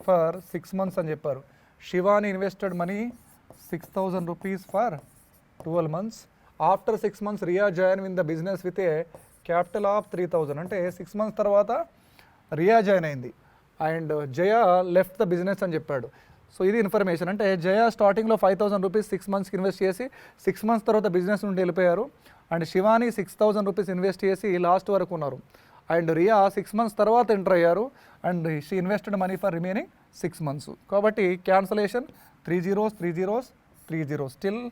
for 6 months అని చెప్పారు. Shivani invested money ₹6,000 for 12 months. After 6 months Riya join in the business with a capital of 3,000 అంటే 6 months తర్వాత రియా జాయిన్ అయింది and Jaya left the business అని చెప్పాడు. సో ఇది ఇన్ఫర్మేషన్. అంటే జయ స్టార్టింగ్లో ₹5,000 6 monthsకి ఇన్వెస్ట్ చేసి 6 months తర్వాత బిజినెస్ నుండి వెళ్ళిపోయారు. అండ్ శివాని ₹6,000 ఇన్వెస్ట్ చేసి లాస్ట్ వరకు ఉన్నారు. అండ్ రియా 6 months తర్వాత ఎంటర్ అయ్యారు and she invested money for remaining 6 months. కాబట్టి cancellation 3 zeros 3 zeros 3 zeros still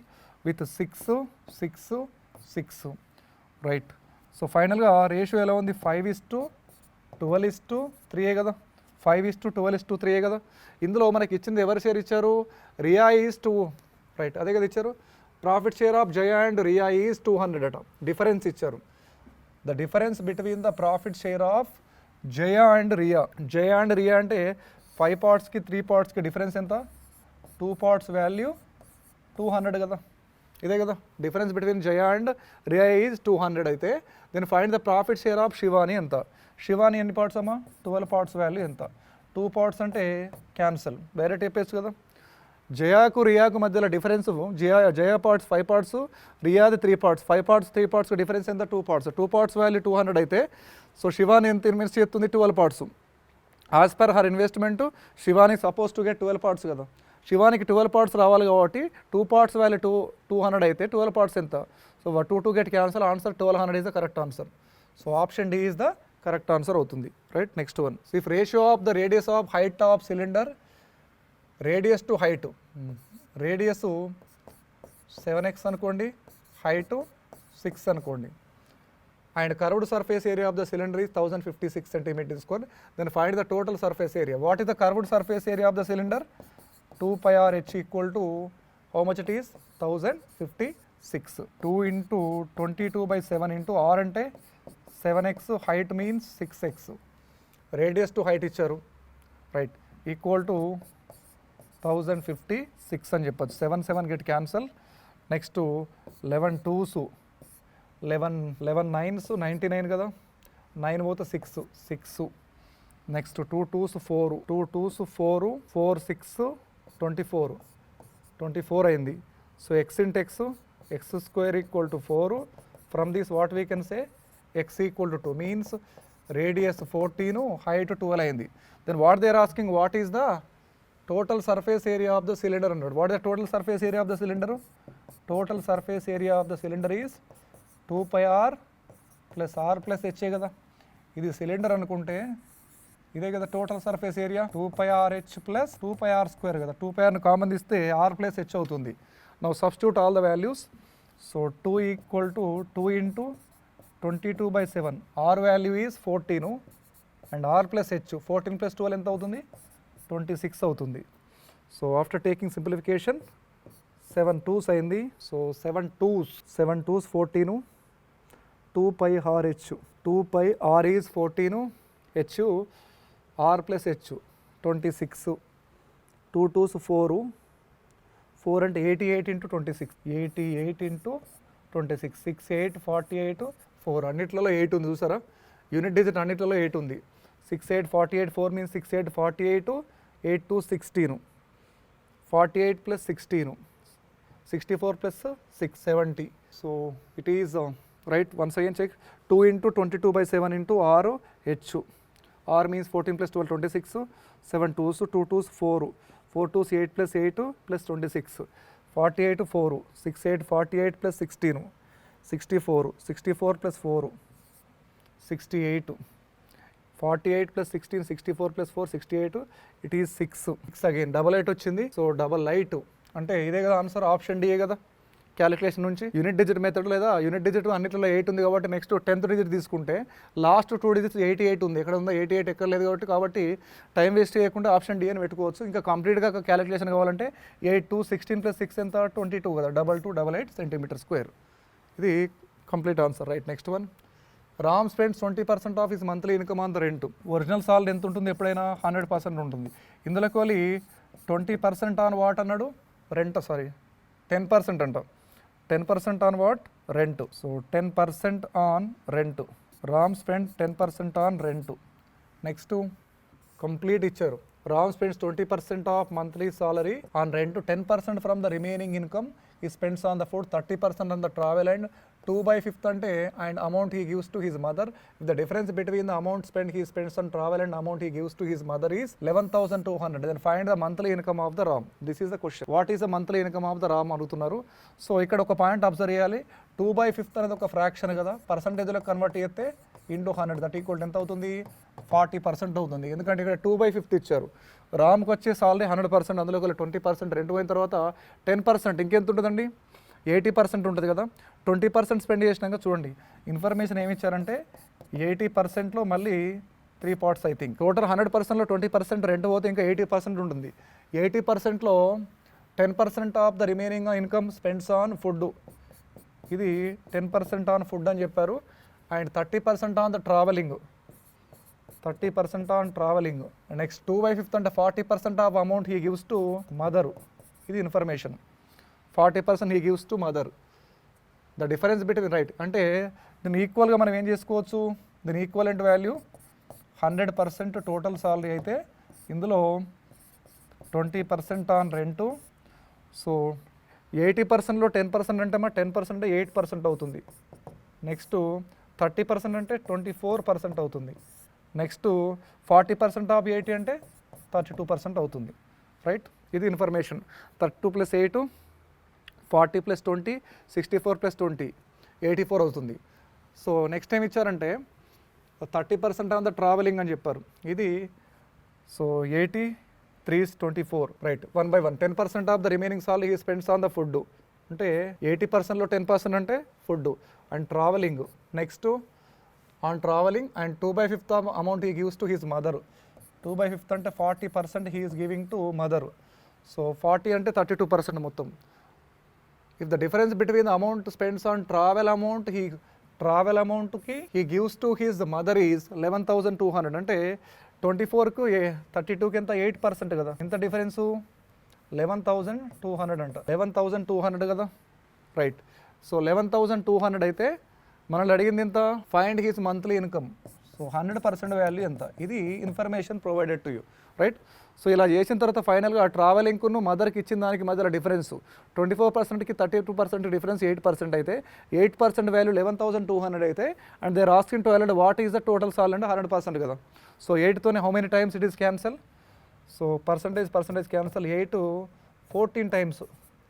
with 6. Right. So ఫైనల్గా రేషియో ఎలా ఉంది, 5:12:3 కదా, 5:12:3 కదా. ఇందులో మనకి ఇచ్చింది ఎవరు షేర్ ఇచ్చారు, రియా ఈజ్ 2. రైట్, అదే కదా ఇచ్చారు. Profit share of Jaya and Riya is 200 అట. డిఫరెన్స్ ఇచ్చారు. The difference between the profit share of Jaya and Riya అంటే 5 partsకి 3 partsకి డిఫరెన్స్ ఎంత, 2 parts వాల్యూ 200 కదా. ఇదే కదా difference between Jaya and Riya is 200 అయితే then find the profit share of Shivani ఎంత. శివాని ఎన్ని పార్ట్స్ అమ్మా, 12 parts వాల్యూ ఎంత. 2 parts అంటే క్యాన్సల్, డైరెక్ట్ చెప్పేసి కదా. జయాకు రియాకు మధ్యలో డిఫరెన్స్ జయ పార్ట్స్ 5 parts, రియాది 3 parts. 5 parts 3 parts డిఫరెన్స్ ఎంత, 2 parts. 2 parts వాల్యూ 200 అయితే సో శివాని ఎంత ఇన్వెస్ట్ చేస్తుంది, 12 parts. As per her investment Shivani suppose to get 12 parts కదా. శివానికి 12 parts రావాలి కాబట్టి 2 parts వాల్యూ 200 అయితే 12 parts ఎంత. So 2 get cancel, answer 1200 is the correct answer. So option D is the correct answer అవుతుంది. Right, next one. If ratio of the radius of height of cylinder, radius to height, radius 7x అనుకోండి, హైట్ 6 అనుకోండి. And curved surface area of the cylinder is 1056 centimeters square. Then find the total surface area. What is the curved surface area of the cylinder, 2πrh equal to how much it is 1056. 2 into 22/7 into r అంటే 7x, height means 6x. Radius to height ఇచ్చారు. రైట్, ఈక్వల్ టు 1056 అని చెప్పొచ్చు. 7 7 get cancel. Next 11 2s 11 9s 99 కదా, 9 పోతే 6 నెక్స్ట్ 2 2s 4 2 2s 4 4 6 24 అయింది. So X into X square equal to 4. From this what we can say X equal to 2 means radius 14, height 12 అయింది. Then what they are asking what is the total surface area of the cylinder అన్నాడు. what is the total surface area of the cylinder? Total surface area of the cylinder is 2 pi r plus r plus h కదా. ఇది సిలిండర్ అనుకుంటే ఇదే కదా total surface area. 2 pi r h plus 2 pi r square కదా. 2 pi r ను కామన్ తీస్తే r plus h అవుతుంది. Now substitute all the values. So 2 equal to 2 into 22/7. r value is 14 and r plus h 14 plus 12 ఎంత అవుతుంది? 26 అవుతుంది. So after taking simplification 7 2s అయింది. So 7 2s 14, 2 pi r h 2 pi r is 14, h r plus h 26, 2 2s 4 అంటే 88 ఇంటూ 26, 88 ఇంటూ 26, 6 8 48 4. అన్నిట్లలో 8 ఉంది చూసారా, యూనిట్ డిజిట్ అన్నిట్లలో 8 ఉంది. 6 8 48 4 means 6 8 48, 8 2 16, 48 plus 16, 64 plus 6 70. So it is right, once again check, 2 into 22/7 into r h. r means 14 plus 12 26, 7 2s 2 2s 4, 4 2s 8 plus 8 plus 26, 48 4, 6 8 48 plus 16, 64, 64 plus 4 68, 48 plus 16 64 plus 4 68, it is 6 again double 8 వచ్చింది. సో డబల్ 8 అంటే ఇదే కదా ఆన్సర్, ఆప్షన్ డి కదా క్యాలిక్యులేషన్ నుంచి. యూనిట్ డిజిట్ మెథడ్ లేదా యూనిట్ డిజిట్ అన్నిట్లో 8 ఉంది కాబట్టి నెక్స్ట్ 10th డిజిట్ తీసుకుంటే లాస్ట్ 2 డిజిట్స్ 88 ఉంది. ఎక్కడ ఉందో 88 ఎక్కడ లేదు కాబట్టి టైం వేస్ట్ చేయకుండా ఆప్షన్ డి అని పెట్టుకోవచ్చు. ఇంకా కంప్లీట్గా క్యాలిక్యులేషన్ కావాలంటే 8 2 16 plus 6 ఎంత 22 కదా, 2288 సెంటీమీటర్ స్క్వేర్. ఇది complete answer. Right, next one. Ram spends 20% of his monthly income on the rent. Original salary ఎంత ఉంటుంది? ఎప్పుడైనా 100% ఉంటుంది. ఇందులోకి వెళ్ళి 20% ఆన్ వాట్ అన్నాడు? రెంట్. సారీ 10% అంట. 10% on what? Rent. So 10% on rent. Ram spend 10% on rent. Next complete ఇచ్చారు. Ram spends 20% of monthly salary on rent, 10% from the remaining income he spends on the food, 30% on the travel, and 2/5 అంటే and amount he gives to his mother. If the difference between the amount spent he spends on travel and amount he gives to his mother is 11,200, then find the monthly income of the Ram. This is the question. What is the monthly income of the Ram అడుగుతున్నారు. సో ఇక్కడ ఒక పాయింట్ అబ్జర్వ్ చేయాలి. 2/5 అనేది ఒక ఫ్రాక్షన్ కదా, పర్సంటేజ్లో కన్వర్ట్ చేస్తే ఇంటూ 100 దట్ ఈక్వల్ ఎంత అవుతుంది? 40% అవుతుంది. ఎందుకంటే ఇక్కడ 2/5 ఇచ్చారు. రామ్కి వచ్చే సాలరీ 100%, అందులో 20% రెంట్ పోయిన తర్వాత 10% ఇంకెంత ఉంటుందండి? 80% ఉంటుంది కదా. 20% స్పెండ్ చేసినాక చూడండి ఇన్ఫర్మేషన్ ఏమి ఇచ్చారంటే 80%లో మళ్ళీ 3 parts ఐ థింక్. టోటల్ 100%లో 20% రెంట్ పోతే ఇంకా 80% ఉంటుంది. 80%లో 10% of the remaining income spends on food. ఇది 10% ఆన్ ఫుడ్ అని చెప్పారు. And 30% on the travelling. 30% on travelling. Next 2/5 అంటే 40% of amount he gives to mother. ఇది information. 40% he gives to mother. The difference between, right, అంటే దీన్ని ఈక్వల్గా మనం ఏం చేసుకోవచ్చు? దీని ఈక్వలెంట్ వాల్యూ 100% టోటల్ సాలరీ అయితే ఇందులో 20% ఆన్ రెంటు. సో 80%లో 10% అంటే 10% 8% అవుతుంది. నెక్స్ట్ 30% అంటే 24% అవుతుంది. నెక్స్ట్ 40% ఆఫ్ 80 అంటే 32% అవుతుంది. రైట్, ఇది ఇన్ఫర్మేషన్. 32 + 8 40 + 20 64 + 20 84 అవుతుంది. సో నెక్స్ట్ టైం ఇచ్చారంటే 30% ఆన్ ద ట్రావెలింగ్ అని చెప్పారు. ఇది so 80 3 is 24, right. 1/1 10% of the remaining salary he spends on the food. అంటే 80%లో 10% అంటే food and travelling. Next on travelling and 2/5 of amount he gives to his mother. 2/5 అంటే 40% he is giving to mother. So 40 అంటే 32% మొత్తం. If the difference between the amount spends on travel అమౌంట్కి he gives to his mother is 11,200. అంటే 24కు 32కి ఎంత 8% కదా, ఎంత డిఫరెన్సు 11,200 అంట, 11,200 కదా, రైట్. సో 11,200 అయితే మనల్ని అడిగింది ఎంత, find his monthly income. So 100% value ఎంత, ఇది information provided to you, right. So ఇలా చేసిన తర్వాత ఫైనల్గా ట్రావెలింగ్కును మదర్కి ఇచ్చిన దానికి మధ్యలో డిఫరెన్స్ 24%కి 32% డిఫరెన్స్ 8% అయితే 8% వాల్యూ 11,200 అయితే and they are asking to value what is the total సాల్ అంటే 100% కదా. సో 8తోనే how many times it is cancel. So percentage cancel 8 14 times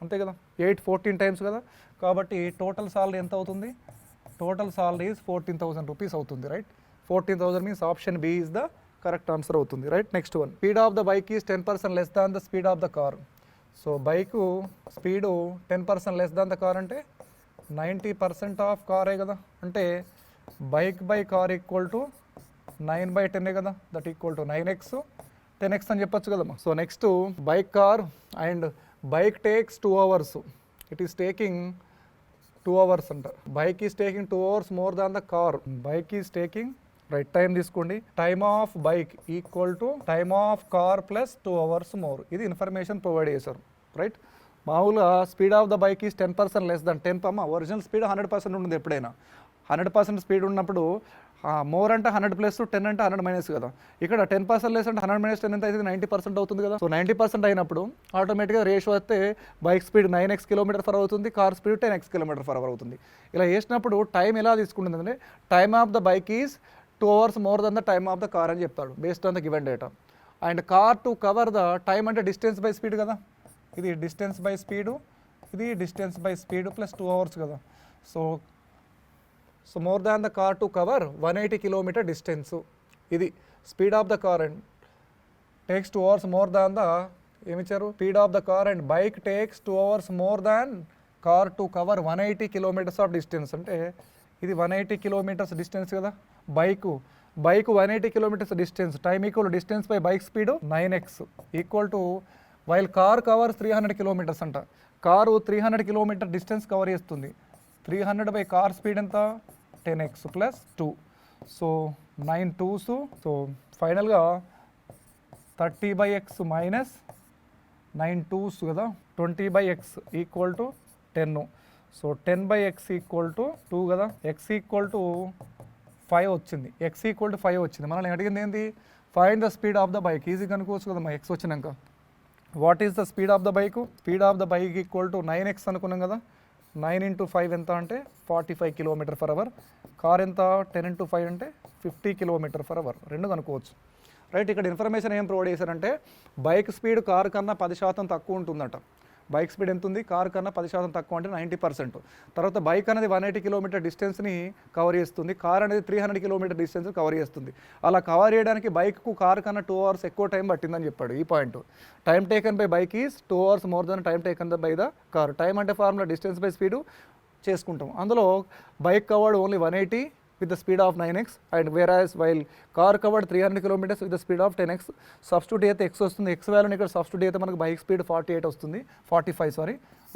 అంతే కదా, 8 14 టైమ్స్ కదా. కాబట్టి టోటల్ సాలరీ ఎంత అవుతుంది, టోటల్ సాలరీ ఈజ్ 14,000 రూపీస్ అవుతుంది, right. 14,000 means option B is the correct answer అవుతుంది, right. Next one, speed of the bike is 10% less than the speed of the car. So bike speed 10% less than the car అంటే 90% ఆఫ్ కారే కదా, అంటే bike by car equal to 9/10 కదా, that equal to 9x 10x అని చెప్పొచ్చు కదమ్మా. So next bike car and bike takes 2 hours, it is taking 2 hours అంట. Bike is taking 2 hours more than the car. Bike is taking, right, time తీసుకోండి, time of bike equal to time of car plus 2 hours more. ఇది ఇన్ఫర్మేషన్ ప్రొవైడ్ చేశారు, రైట్. మామూలుగా speed of the bike is 10% less than 10 అమ్మ. ఒరిజినల్ స్పీడ్ 100% ఉంటుంది ఎప్పుడైనా. 100% స్పీడ్ ఉన్నప్పుడు మోర్ అంటే 100 ప్లస్ 10 అంటే 100 మైనస్ కదా. ఇక్కడ 10% లెస్ అంటే 100 మైనస్ 10 ఎంత అయితే 90% అవుతుంది కదా. సో 90% అయినప్పుడు ఆటోమేటిక్గా రేషియో అయితే బైక్ స్పీడ్ 9x km/h అవుతుంది, కార్ స్పీడ్ 10x km/h అవుతుంది. ఇలా చేసినప్పుడు టైం ఎలా తీసుకుంటుంది అంటే time of the bike is 2 hours more than the time of the car అని చెప్తాడు based on the given data. And car to cover the time అంటే డిస్టెన్స్ బై స్పీడ్ కదా, ఇది డిస్టెన్స్ బై స్పీడు, ఇది distance by speed plus 2 hours కదా. So more than the car to cover 180 km distance, ఇది speed of the car and takes 2 hours more than the ఏమిచ్చారు speed of the car and bike takes 2 hours more than car to cover 180 km of distance. అంటే ఇది 180 km డిస్టెన్స్ కదా. Bike 180 km distance, time equal distance by bike speed 9x equal to while car covers 300 km అంట. కారు 300 km డిస్టెన్స్ కవర్ చేస్తుంది. 300 బై కార్ స్పీడ్ ఎంత 10x plus 2. So 9 2s. So ఫైనల్గా 30/x మైనస్ 9 2s కదా, 20/x equal to 10. So 10/x equal to 2 కదా, x ఈక్వల్ టు 5 వచ్చింది, x ఈక్వల్ టు 5 వచ్చింది. మనల్ని అడిగింది ఏంటి, find the speed of the bike. Easy కనుకోవచ్చు కదమ్మా x వచ్చినాక. What is the speed of the bike, speed of the bike equal to 9x అనుకున్నాం కదా. 9 × 5 ఎంత అంటే 45 km/h. కార్ ఎంత 10 × 5 అంటే 50 km/h. రెండు కనుక్కోవచ్చు, రైట్. ఇక్కడ ఇన్ఫర్మేషన్ ఏం ప్రొవైడ్ చేశారంటే బైక్ స్పీడ్ కార్ కన్నా 10% తక్కువ ఉంటుందట. బైక్ స్పీడ్ ఎంత ఉంది, కార్ కన్నా 10% తక్కువ అంటే 90%. తర్వాత బైక్ అనేది 180 km డిస్టెన్స్ని కవర్ చేస్తుంది, కార్ అనేది 300 km డిస్టెన్స్ కవర్ చేస్తుంది. అలా కవర్ చేయడానికి బైక్కు కార్ కన్నా 2 hours ఎక్కువ టైం పట్టిందని చెప్పాడు. ఈ point, time taken by bike is 2 hours more than time taken by the car. Time అంటే ఫార్ములా డిస్టెన్స్ బై స్పీడు చేసుకుంటాం. అందులో bike covered only 180 with the speed of 9x and whereas while car covered 300 km with the speed of 10x. Substitute అయితే x వస్తుంది, x వాల్యూని ఇక్కడ సబ్స్టిట్యూట్ అయితే మనకు బైక్ స్పీడ్ 48 వస్తుంది, 45 sorry.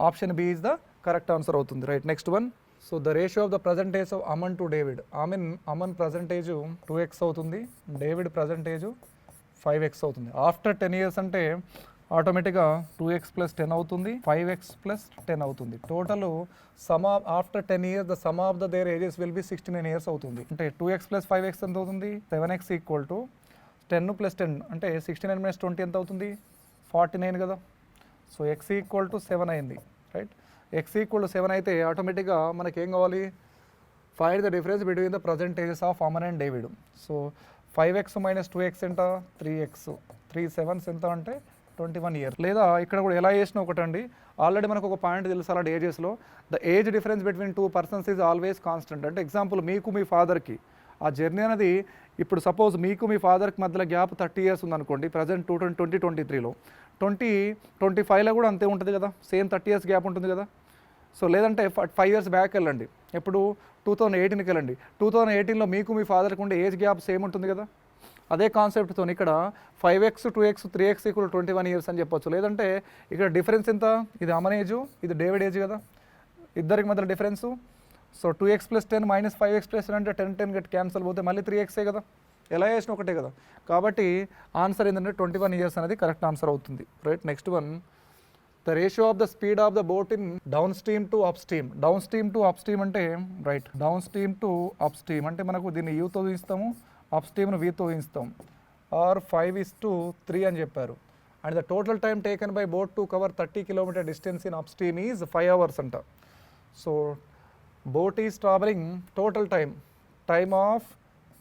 Option B is the correct answer అవుతుంది, right. Next one, so the ratio of the percentage of Aman to David. Aman percentage 2x అవుతుంది, డేవిడ్ ప్రజెంటేజ్ 5x అవుతుంది. ఆఫ్టర్ 10 years అంటే ఆటోమేటిక్గా 2x + 10 అవుతుంది, 5x + 10 అవుతుంది. Total some of after 10 years the sum of the there ages will be 69 years అవుతుంది. అంటే 2x + 5x ఎంత అవుతుంది, 7x ఈక్వల్ టు 10 + 10 అంటే 69 - 20 ఎంత అవుతుంది, 49 కదా. సో x ఈక్వల్ టు 7 అయింది, రైట్. x ఈక్వల్ టు 7 అయితే ఆటోమేటిక్గా మనకి ఏం కావాలి, find the difference between the ప్రజెంటేజెస్ of Aman and David. So 5x - 2x ఎంత 3x, 3 7s ఎంత అంటే 21 years. లేదా ఇక్కడ కూడా ఎలా చేసినా ఒకటండి, ఆల్రెడీ మనకు ఒక పాయింట్ తెలుసు అలాంటి ఏజెస్లో, the age difference between 2 persons is always constant. అంటే ఎగ్జాంపుల్ మీకు మీ ఫాదర్కి ఆ జర్నీ అనేది, ఇప్పుడు సపోజ్ మీకు మీ ఫాదర్కి మధ్యలో గ్యాప్ 30 years ఉందనుకోండి, ప్రజెంట్ 2023లో 2025లో కూడా అంతే ఉంటుంది కదా, సేమ్ 30 years గ్యాప్ ఉంటుంది కదా. సో లేదంటే 5 years బ్యాక్ వెళ్ళండి, ఎప్పుడు 2018కి వెళ్ళండి, 2018లో మీకు మీ ఫాదర్కి ఉండే ఏజ్ గ్యాప్ సేమ్ ఉంటుంది కదా. అదే కాన్సెప్ట్తో ఇక్కడ 5x 2x 3x equal 21 years అని చెప్పొచ్చు. లేదంటే ఇక్కడ డిఫరెన్స్ ఎంత, ఇది అమన్ ఏజ్, ఇది డేవిడ్ ఏజ్ కదా, ఇద్దరికి మధ్య డిఫరెన్సు. సో 2x + 10 - 5x + 10 అంటే 10 10 క్యాన్సల్ పోతే మళ్ళీ 3x కదా. ఎలా చేసినా ఒకటే కదా. కాబట్టి ఆన్సర్ ఏంటంటే 21 years అనేది కరెక్ట్ ఆన్సర్ అవుతుంది. Right. Next one, the ratio of the speed of the boat in downstream to upstream. Downstream to upstream అంటే right, downstream to upstream అంటే మనకు దీన్ని యూతో ఊహిస్తాము, అప్ స్ట్రీమ్ను వీతో ఊహిస్తాం. ఆర్ 5:3 అని చెప్పారు. And the total time taken by boat to cover 30 kilometer distance in upstream is 5 hours అంట. So boat is travelling total time of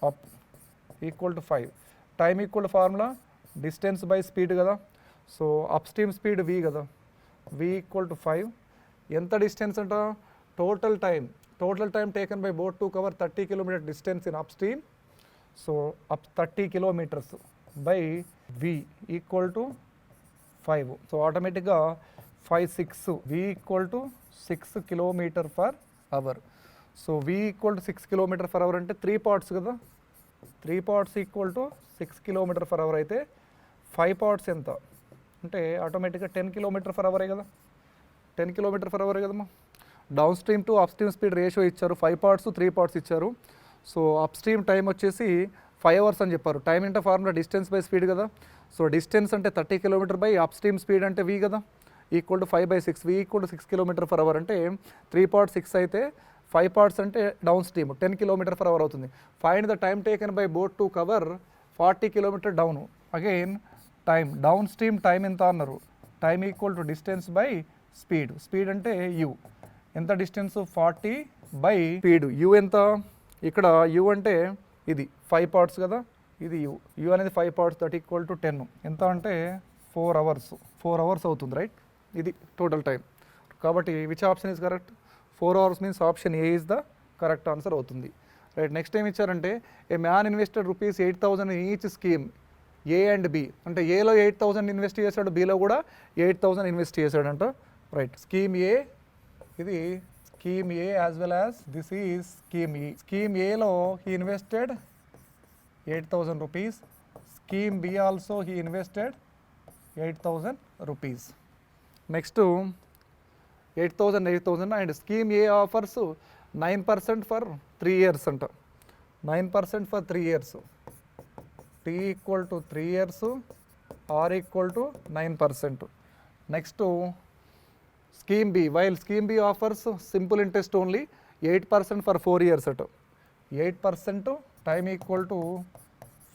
up equal to 5, time equal to formula distance by speed కదా. So upstream speed v కదా, v ఈక్వల్ టు 5. ఎంత డిస్టెన్స్ అంట, total time taken by boat to cover 30 kilometer distance in upstream. So up 30 kilometers by v equal to 5. So ఆటోమేటిక్గా 5 v equal to 6 km/h. So v equal to 6 km/h అంటే 3 parts కదా, 3 parts ఈక్వల్ టు 6 km/h అయితే 5 parts ఎంత అంటే ఆటోమేటిక్గా 10 km/h కదా, 10 km/h కదమ్మా. Down stream to upstream speed ratio ఇచ్చారు, 5 parts 3 parts ఇచ్చారు. సో అప్ స్ట్రీమ్ టైం వచ్చేసి 5 hours అని చెప్పారు. టైం అంటే ఫార్ములా డిస్టెన్స్ బై స్పీడ్ కదా. సో డిస్టెన్స్ అంటే 30 km by up stream speed అంటే v కదా, equal to 5/6, v equal to 6 km/h అంటే 3 parts 6 అయితే 5 parts అంటే డౌన్ స్ట్రీమ్ 10 km/h అవుతుంది. Find the time taken by boat to cover 40 km down. Again time down stream time ఎంత అన్నారు, time equal to distance by speed అంటే u. ఎంత డిస్టెన్స్ 40 బై స్పీడ్, u ఎంత, ఇక్కడ u అంటే ఇది 5 parts కదా, ఇది u అనేది 5 parts, దట్ ఈక్వల్ టు 10. ఎంత అంటే 4 hours అవుతుంది. రైట్, ఇది టోటల్ టైం. కాబట్టి which option is correct, 4 hours means option A is the correct answer అవుతుంది. రైట్. నెక్స్ట్ ఏం ఇచ్చారంటే a man invested ₹8,000 in each scheme A and B. అంటే ఏలో 8,000 ఇన్వెస్ట్ చేశాడు, బిలో కూడా 8,000 ఇన్వెస్ట్ చేశాడంట. రైట్. స్కీమ్ ఏ, ఇది scheme A as well as this is scheme E. Scheme ఏలో he invested ₹8,000. Scheme B also he invested ₹8,000. Next 8,000 and scheme A offers 9% for 3 years అంట. 9% for 3 years. T equal to 3 years, R equal to 9%. Next scheme B, while scheme B offers simple interest only 8% for 4 years అట. 8% టైమ్ ఈక్వల్ టు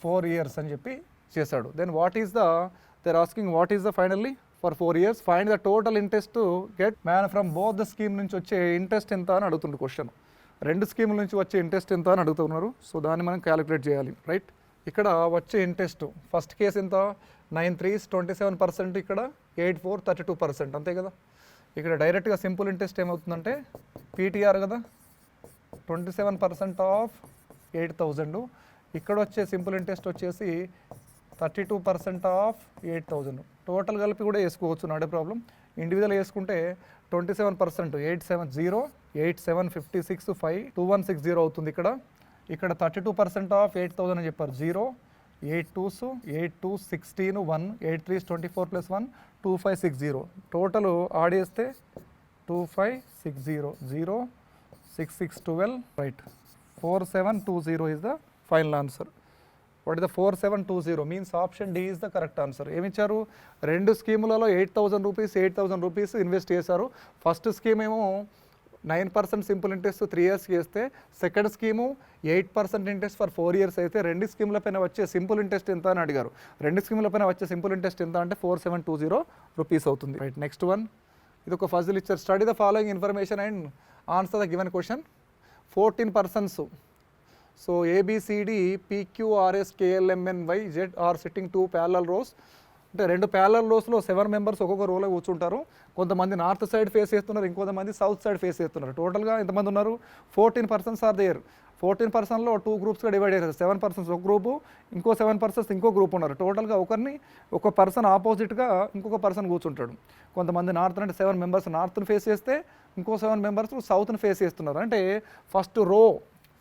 4 years అని చెప్పి చేశాడు. Then what is the, they're asking what is the finally for 4 years, find the total interest to get man from both the scheme నుంచి వచ్చే ఇంట్రెస్ట్ ఎంత అని అడుగుతుంది క్వశ్చన్. 2 స్కీముల నుంచి వచ్చే ఇంట్రెస్ట్ ఎంత అని అడుగుతున్నారు. సో దాన్ని మనం క్యాలిక్యులేట్ చేయాలి. రైట్. ఇక్కడ వచ్చే ఇంట్రెస్ట్ ఫస్ట్ కేసు ఎంత, 9 3s 27%, ఇక్కడ 8 4 32%, అంతే కదా. ఇక్కడ డైరెక్ట్గా సింపుల్ ఇంట్రెస్ట్ ఏమవుతుందంటే పీటీఆర్ కదా, 27% ఆఫ్ 8,000. ఇక్కడ వచ్చే సింపుల్ ఇంట్రెస్ట్ వచ్చేసి 32% ఆఫ్ 8,000. టోటల్ కలిపి కూడా వేసుకోవచ్చు, నాట్ ఏ ప్రాబ్లం. ఇండివిజువల్ వేసుకుంటే 27%, 870, 8756 5 2160 అవుతుంది. ఇక్కడ 32% ఆఫ్ 8,000 అని చెప్పారు, 0 8 2s 8 2 16 1 8 3s 24 + 1 2560. టోటల్ యాడ్ చేస్తే 2560 0 6 6 12. Right. 4720 is the final answer. What is the 4720 means option D is the correct answer. ఏమి ఇచ్చారు, 2 స్కీములలో 8,000 రూపీస్ ఇన్వెస్ట్ చేశారు. ఫస్ట్ స్కీమ్ ఏమో 9% సింపుల్ ఇంట్రెస్ట్ 3 years చేస్తే, second scheme 8% interest for 4 years అయితే 2 స్కీముల పైన వచ్చే సింపుల్ ఇంట్రెస్ట్ ఎంత అని అడిగారు. 2 స్కీముల పైన వచ్చే సింపుల్ ఇంట్రెస్ట్ ఎంత అంటే 4720 రూపీస్ అవుతుంది. రైట్. నెక్స్ట్ వన్, ఇది ఒక ఫజిల్ ఇచ్చారు. Study the following information and answer the given question. 14 persons. So ABCD PQRS KLMNYZ are sitting 2 parallel rows. అంటే 2 parallel rowsలో 7 members ఒక్కొక్క రోలో కూర్చుంటారు. కొంతమంది నార్త్ సైడ్ ఫేస్ చేస్తున్నారు, ఇంకొంతమంది సౌత్ సైడ్ ఫేస్ చేస్తున్నారు. టోటల్గా ఎంతమంది ఉన్నారు, 14 persons ఆర్ దేర్. 14 personsలో 2 గ్రూప్స్గా డివైడ్ చేశారు. 7 persons ఒక గ్రూపు, ఇంకో 7 persons ఇంకో గ్రూప్ ఉన్నారు. టోటల్గా ఒక పర్సన్ ఆపోజిట్గా ఇంకొక పర్సన్ కూర్చుంటాడు. కొంతమంది నార్త్ అంటే 7 members నార్త్ని ఫేస్ చేస్తే, ఇంకో 7 members సౌత్ని ఫేస్ చేస్తున్నారు. అంటే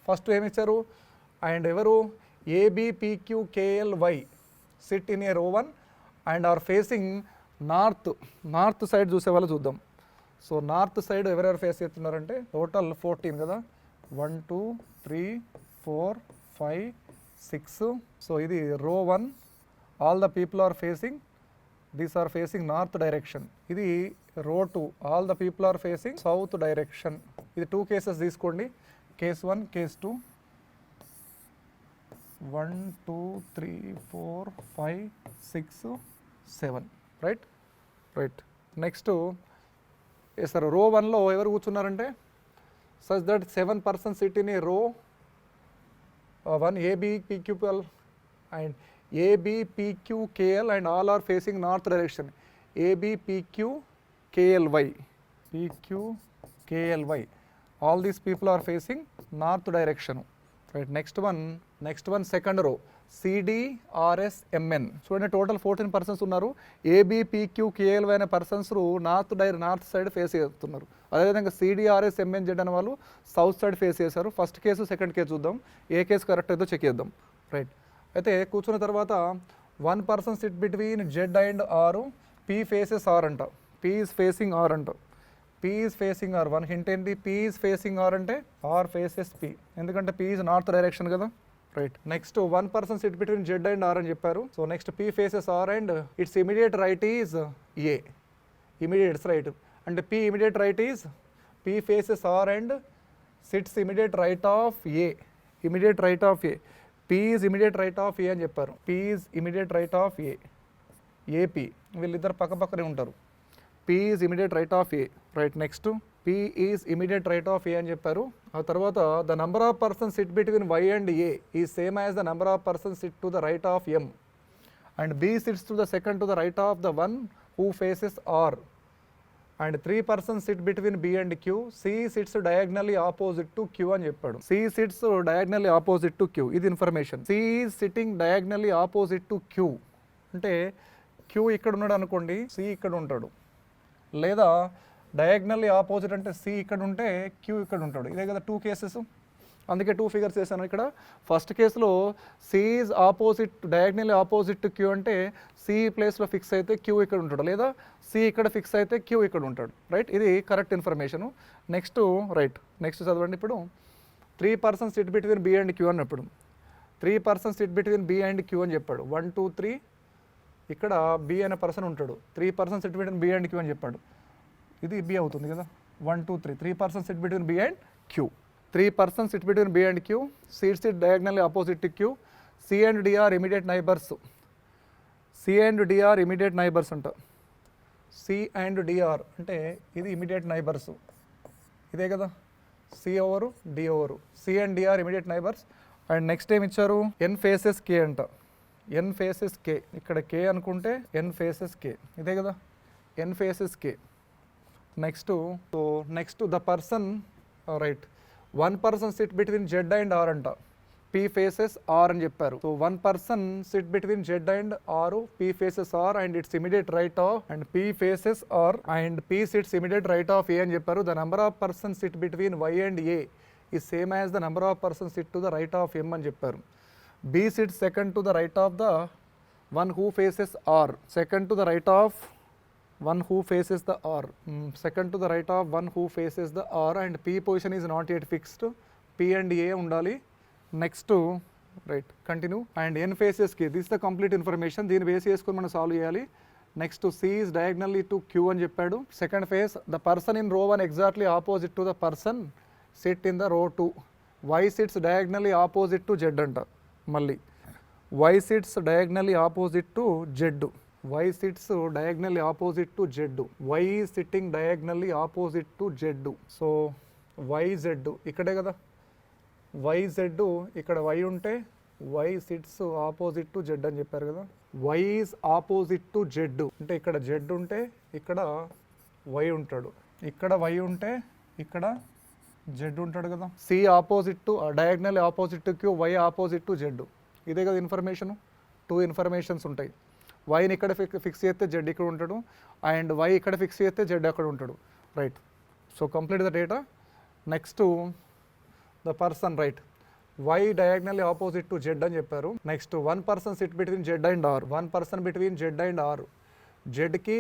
ఫస్ట్ ఏమి ఇచ్చారు, అండ్ ఎవరు ABPQKLY SIT in a row 1 and are facing north side చూసే వాళ్ళు చూద్దాం. సో నార్త్ సైడ్ ఎవరెవరు ఫేస్ చేస్తున్నారంటే టోటల్ 14 కదా, 1 2 3 4 5 6. సో ఇది row 1, all the people are facing, these are facing north direction. ఇది row 2, all the people are facing south direction. ఇది 2 కేసెస్ తీసుకోండి, case 1, case 2. 1 2 3 4 5 6 7, right. Next sir row 1లో ఎవరు కూర్చున్నారంటే such that 7 persons sit in a row 1 A B P Q L and A B P Q K L and all are facing north direction. A B P Q K L Y, P Q K L Y, all these people are facing north direction, right. Next one second row C D R S M N. చూడండి టోటల్ 14 పర్సన్స్ ఉన్నారు. ABPQKLY అనే పర్సన్స్ నార్త్ సైడ్ ఫేస్ చేస్తున్నారు. అదేవిధంగా CDRSMNZ అనే వాళ్ళు సౌత్ సైడ్ ఫేస్ చేశారు. ఫస్ట్ కేసు సెకండ్ కేసు చూద్దాం, ఏ కేసు కరెక్ట్ అయితే చెక్ చేద్దాం, రైట్. అయితే కూర్చున్న తర్వాత 1 person sit between Z and R, P faces R అంట, P ఈజ్ ఫేసింగ్ R అంట, P is facing R. 1 hint ఏంటి, P ఈజ్ ఫేసింగ్ R అంటే R ఫేసెస్ P, ఎందుకంటే P ఈజ్ నార్త్ డైరెక్షన్ కదా, right. Next 1 person sit between Z and R అని చెప్పారు. So next P faces R and it's immediate right is A, immediate right. అంటే P immediate right is P faces R and sits immediate right of A, immediate right of A. P is immediate right of A అని చెప్పారు. P is immediate right of A, AP, వీళ్ళిద్దరు పక్క పక్కనే ఉంటారు. P is immediate right of A, right. Next P is immediate right of A అని చెప్పారు. ఆ తర్వాత the number of person sit between Y and A is same as the number of person SIT to the right of M and B sits to the second to the right of the one who faces R and 3 person sit between B and Q. C sits diagonally opposite to Q అని చెప్పాడు. C sits diagonally opposite to Q, ఇది information. C is sitting diagonally opposite to Q అంటే Q ఇక్కడ ఉన్నాడు అనుకోండి, C ఇక్కడ ఉంటాడు. లేదా డయాగ్నల్లీ ఆపోజిట్ అంటే C ఇక్కడ ఉంటే Q ఇక్కడ ఉంటాడు. ఇదే కదా 2 కేసెస్, అందుకే 2 ఫిగర్స్ వేసాను ఇక్కడ. ఫస్ట్ కేసులో C is opposite, diagonally opposite to Q అంటే C ప్లేస్లో ఫిక్స్ అయితే Q ఇక్కడ ఉంటాడు, లేదా C ఇక్కడ ఫిక్స్ అయితే Q ఇక్కడ ఉంటాడు, రైట్. ఇది correct information. Next right, next చదవండి. ఇప్పుడు 3 persons sit between B and Q అన్నప్పుడు 3 persons sit between B and Q అని చెప్పాడు. 1 2 3 ఇక్కడ B అనే పర్సన్ ఉంటాడు. 3 persons sit between B and Q అని చెప్పాడు. ఇది B అవుతుంది కదా. 1 2 3 3 persons sit between B and Q. 3 persons sit between B and Q. Sit diagonally opposite to Q. C and D are immediate neighbours. C and D are immediate neighbours అంట. C అండ్ D ఆర్ అంటే ఇది ఇమీడియట్ నైబర్స్, ఇదే కదా. C over D over, C and D are immediate neighbours. And next ఏమి ఇచ్చారు, N ఫేసెస్ K అంట. N ఫేసెస్ K, ఇక్కడ K అనుకుంటే N ఫేసెస్ K, ఇదే కదా. N faces K. Next the person, right. 1 person sit between Z and R అంట. P ఫేసెస్ R అని చెప్పారు. So 1 person sit between Z and R, P faces R and it's immediate right of, and P faces R and P sits immediate right of A అని చెప్పారు. The number of person sit between Y and A ఈ same as the number of person SIT to the right of M అని చెప్పారు. B sits second to the right of the one who faces R, second to the right of one who faces the R, second to the right of one who faces the R, and P position is not yet fixed. P and A undali. Next right, continue. And N faces K, this is the complete information. దీని బేస్ చేసుకొని మనం సాల్వ్ చేయాలి. Next C is diagonally to Q అని చెప్పాడు. Second phase the person in row 1 exactly opposite to the person sit in the row 2. Y sits diagonally opposite to Z అంట. మళ్ళీ Y sits diagonally opposite to Z. Y sits diagonally opposite to Z. Y is sitting diagonally opposite to Z. So YZ ఇక్కడే కదా. YZ ఇక్కడ Y ఉంటే Y sits opposite to Z అని చెప్పారు కదా. Y is opposite to Z అంటే ఇక్కడ Z ఉంటే ఇక్కడ Y ఉంటాడు, ఇక్కడ Y ఉంటే ఇక్కడ Z ఉంటాడు కదా. C opposite to diagonal opposite to Q, Y opposite to Z, ఇదే కదా ఇన్ఫర్మేషను. 2 ఇన్ఫర్మేషన్స్ ఉంటాయి. వైని ఇక్కడ ఫిక్స్ చేస్తే జెడ్ ఇక్కడ ఉంటాడు, అండ్ వై ఇక్కడ ఫిక్స్ చేస్తే జెడ్ అక్కడ ఉంటాడు, right. So complete the data. Next the person, right. Y diagonally opposite to Z అని చెప్పారు. Next 1 person sit between Z and R. 1 person between Z and R. జెడ్కి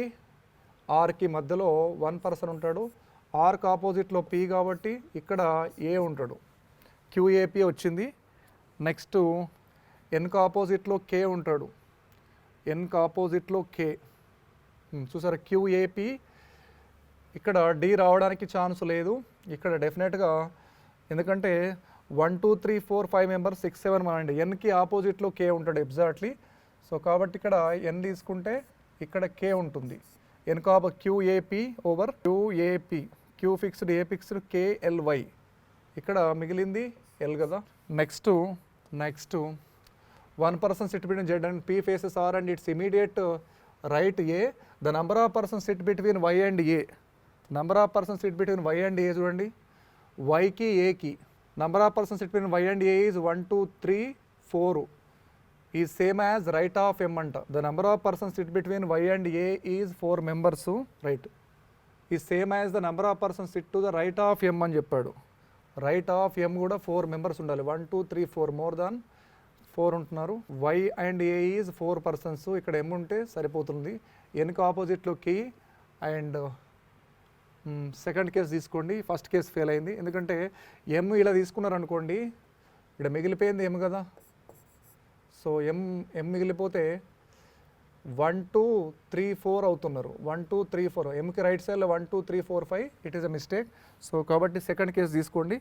ఆర్కి మధ్యలో 1 పర్సన్ ఉంటాడు. ఆర్కి ఆపోజిట్లో పీ కాబట్టి ఇక్కడ ఏ ఉంటాడు. క్యూఏపీ వచ్చింది. నెక్స్ట్ ఎన్కి ఆపోజిట్లో కే ఉంటాడు, ఎన్కి ఆపోజిట్లో కే. చూసారా క్యూఏపి, ఇక్కడ డి రావడానికి ఛాన్స్ లేదు. ఇక్కడ డెఫినెట్గా ఎందుకంటే 1 2 3 4 5 మెంబర్స్ 6 7 అండి, ఎన్కి ఆపోజిట్లో కే ఉంటాడు ఎగ్జాక్ట్లీ. సో కాబట్టి ఇక్కడ ఎన్ తీసుకుంటే ఇక్కడ కే ఉంటుంది. N QAP over QAP, Q fixed A fixed KLY, ఇక్కడ మిగిలింది ఎల్ కదా. Next 1 person sit between Z and P faces R and its immediate right A. The number of persons sit between Y and A. Number of persons sit between Y and A చూడండి, Yకి Aకి. Number of persons sit between Y and A is 1 2 3 4 is same as right of M అంట. The number of persons sit between Y and A is 4 members, right, is same as the number of persons sit to the right of M అని చెప్పాడు. రైట్ ఆఫ్ ఎమ్ కూడా 4 members ఉండాలి. 1 2 3 4 మోర్ దాన్ 4 ఉంటున్నారు. Y and A is 4 persons, ఇక్కడ ఎమ్ ఉంటే సరిపోతుంది. ఎన్కి ఆపోజిట్లో కి అండ్ సెకండ్ కేసు తీసుకోండి. ఫస్ట్ కేసు ఫెయిల్ అయింది ఎందుకంటే ఎమ్ ఇలా తీసుకున్నారు అనుకోండి, ఇక్కడ మిగిలిపోయింది ఎమ్ కదా. సో ఎమ్ మిగిలిపోతే 1 2 3 4 అవుతున్నారు. 1 2 3 4 ఎంకి రైట్ సైడ్లో 1 2 3 4 5, it is a mistake. So కాబట్టి సెకండ్ కేసు తీసుకోండి.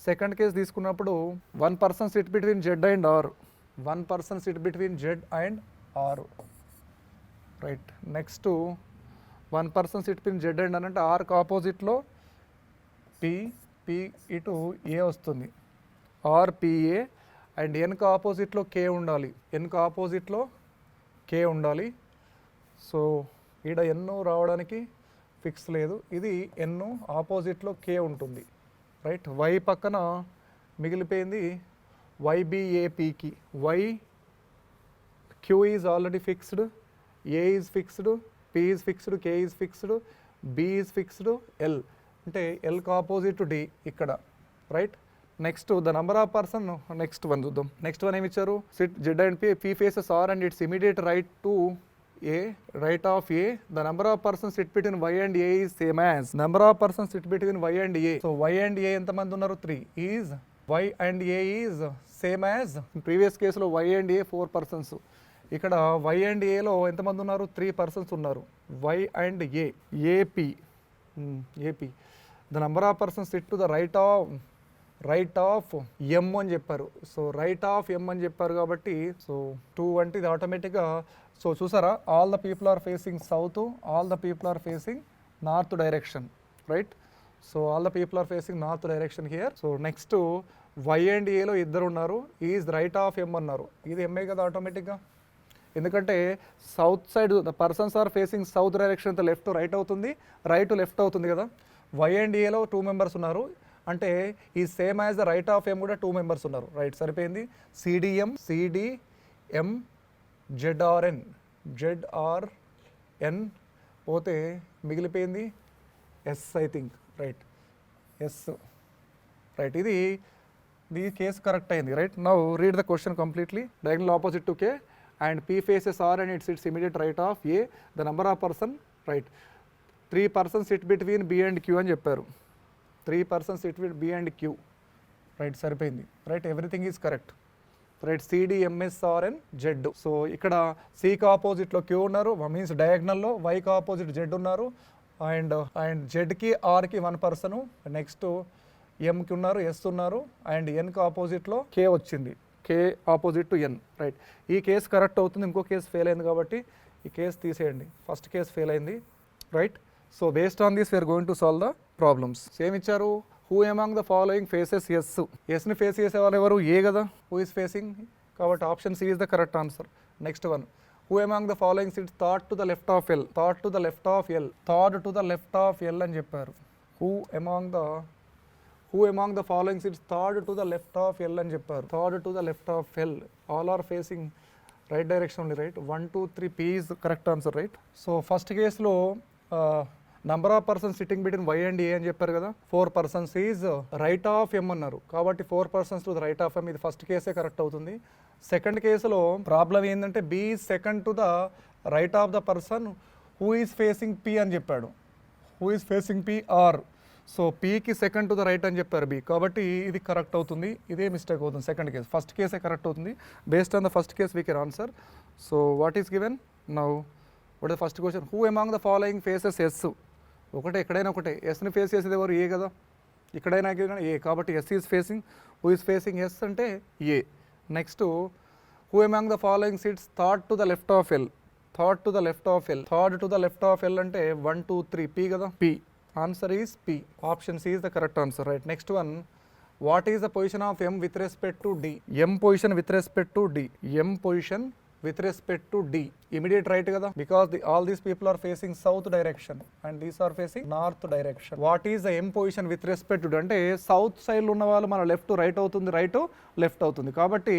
సెకండ్ కేసు తీసుకున్నప్పుడు 1 person sit between Z and R, 1 person sit between Z and R, right. Next 1 person sit between Z and అంటే ఆర్కి ఆపోజిట్లో పి ఇటు ఏ వస్తుంది, ఆర్ పిఏ, అండ్ ఎన్కి ఆపోజిట్లో కే ఉండాలి, ఎన్కి ఆపోజిట్లో కే ఉండాలి. సో ఈడ ఎన్ను రావడానికి ఫిక్స్ లేదు, ఇది ఎన్ను ఆపోజిట్లో కే ఉంటుంది, రైట్. వై పక్కన మిగిలిపోయింది వైబిఏపికి. Y Q is already fixed, A is fixed, P is fixed, K is fixed, B is fixed, L అంటే ఎల్కి ఆపోజిట్ డి ఇక్కడ, right. Next the number of person, next one చూద్దాం. నెక్స్ట్ వన్ ఏమి ఇచ్చారు, sit Z and P faces R and it's immediate right to A, right of A. The number of persons sit between Y and A is same as number of persons sit between Y and A. So Y and A ఎంతమంది ఉన్నారు, 3 is Y and A is same as previous కేసులో వై అండ్ ఏ 4 persons. ఇక్కడ వై అండ్ ఏలో ఎంతమంది ఉన్నారు, 3 persons ఉన్నారు. Y and A, AP the number of persons sit to the right of M అని చెప్పారు. సో రైట్ ఆఫ్ ఎమ్ అని చెప్పారు కాబట్టి సో 2 అంటే ఇది ఆటోమేటిక్గా. సో చూసారా, all the people are facing south, all the people are facing north direction, right. So all the people are facing north direction here. So next Y and ఏలో ఇద్దరు ఉన్నారు, ఈజ్ రైట్ ఆఫ్ ఎమ్ అన్నారు, ఇది ఎంఏ కదా ఆటోమేటిక్గా. ఎందుకంటే south side the persons are facing south direction అయితే లెఫ్ట్ రైట్ అవుతుంది, రైట్ లెఫ్ట్ అవుతుంది కదా. వై అండ్ ఏలో 2 members ఉన్నారు అంటే ఈ same as the right of M కూడా 2 members ఉన్నారు, రైట్. సరిపోయింది. సిడిఎం జెడ్ఆర్ఎన్ పోతే మిగిలిపోయింది S, I think, right, S, right. ఇది కేసు కరెక్ట్ అయింది, right. Now read the question completely. Diagonal opposite to K and P faces R and it's immediate right of A. The number of person, right, 3 persons sit between B and Q అని చెప్పారు. 3 persons sit with B and Q, right. సరిపోయింది, right. Everything is correct, right. CDMSRN Z. So ఇక్కడ సికి ఆపోజిట్లో క్యూ ఉన్నారు, మీన్స్ డయాగ్నల్లో. వైకి ఆపోజిట్ జెడ్ ఉన్నారు అండ్ జెడ్కి ఆర్కి 1 person. నెక్స్ట్ ఎంకి ఉన్నారు, ఎస్ ఉన్నారు అండ్ ఎన్కి ఆపోజిట్లో కే వచ్చింది, K opposite to N, right. ఈ కేసు కరెక్ట్ అవుతుంది, ఇంకో కేసు ఫెయిల్ అయింది కాబట్టి ఈ కేసు తీసేయండి. ఫస్ట్ కేసు ఫెయిల్ అయింది, right. So based on this we're going to solve the problems. Same ఇచ్చారు, who among the following faces S. ఎస్ని ఫేస్ చేసే వాళ్ళు ఎవరు, ఏ కదా. హూ ఈస్ ఫేసింగ్ కాబట్టి option C is the correct answer. Next one, who among the following sits third to the left of L. Third to the left of L, third to the left of L అని చెప్పారు. Who among the following sits third to the left of L అని చెప్పారు. Third to the left of L, all are facing right direction only, right. 1 2 3 P is correct answer, right. So first కేసులో number of persons sitting between Y and A అని చెప్పారు కదా. 4 persons is right of M అన్నారు కాబట్టి 4 persons to the right of M, ఇది ఫస్ట్ కేసే కరెక్ట్ అవుతుంది. సెకండ్ కేసులో ప్రాబ్లం ఏంటంటే B second to the right of the person who is facing P అని చెప్పాడు. Who is facing P R. So పీకి సెకండ్ టు ద రైట్ అని చెప్పారు బి, కాబట్టి ఇది కరెక్ట్ అవుతుంది, ఇదే మిస్టేక్ అవుతుంది సెకండ్ కేస్. ఫస్ట్ కేసే కరెక్ట్ అవుతుంది. Based on the first case we can answer. So what is given now? What is first question? Who among the following faces S? ఒకటే, ఎక్కడైనా ఒకటే. ఎస్ని ఫేస్ చేసేది ఎవరు? ఏ కదా. ఇక్కడైనా ఏ, కాబట్టి S is facing. Who is facing S అంటే A. Next who among the following seats third to the left of L? Third to the left of L. Third to the left of L అంటే 1 2 3 పీ కదా. P. Answer is P. Option C is the correct answer. Right. Next one, what is the position of M with respect to D? M position with respect to D. M position with respect to D. Immediate right kada, because all these people are facing south direction and these are facing north direction. What is the M position with respect to D? అంటే సౌత్ సైడ్ ఉన్న వాళ్ళు మన లెఫ్ట్ రైట్ అవుతుంది, రైట్ లెఫ్ట్ అవుతుంది. కాబట్టి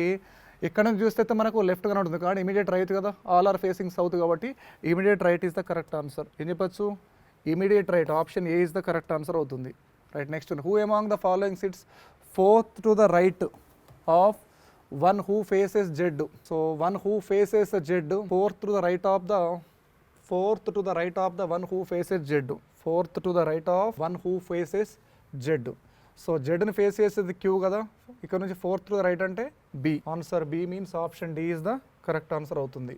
ఇక్కడ నుంచి చూస్తే మనకు లెఫ్ట్ గానే ఉంటుంది, కానీ ఇమీడియట్ రైట్ కదా, ఆల్ ఆర్ ఫేసింగ్ సౌత్, కాబట్టి immediate right is the correct answer. ఏం చెప్పచ్చు? Immediate right, option A is the correct answer అవుతుంది. Right. Next one, who among the following sits fourth to the right of one who faces Z? So one who faces Z, fourth to the right of the one who faces Z. Fourth to the right of one who faces Z. So జెడ్ని ఫేస్ చేసేది క్యూ కదా, ఇక్కడ నుంచి ఫోర్త్ టు ద రైట్ అంటే B. Answer B means option D is the correct answer అవుతుంది.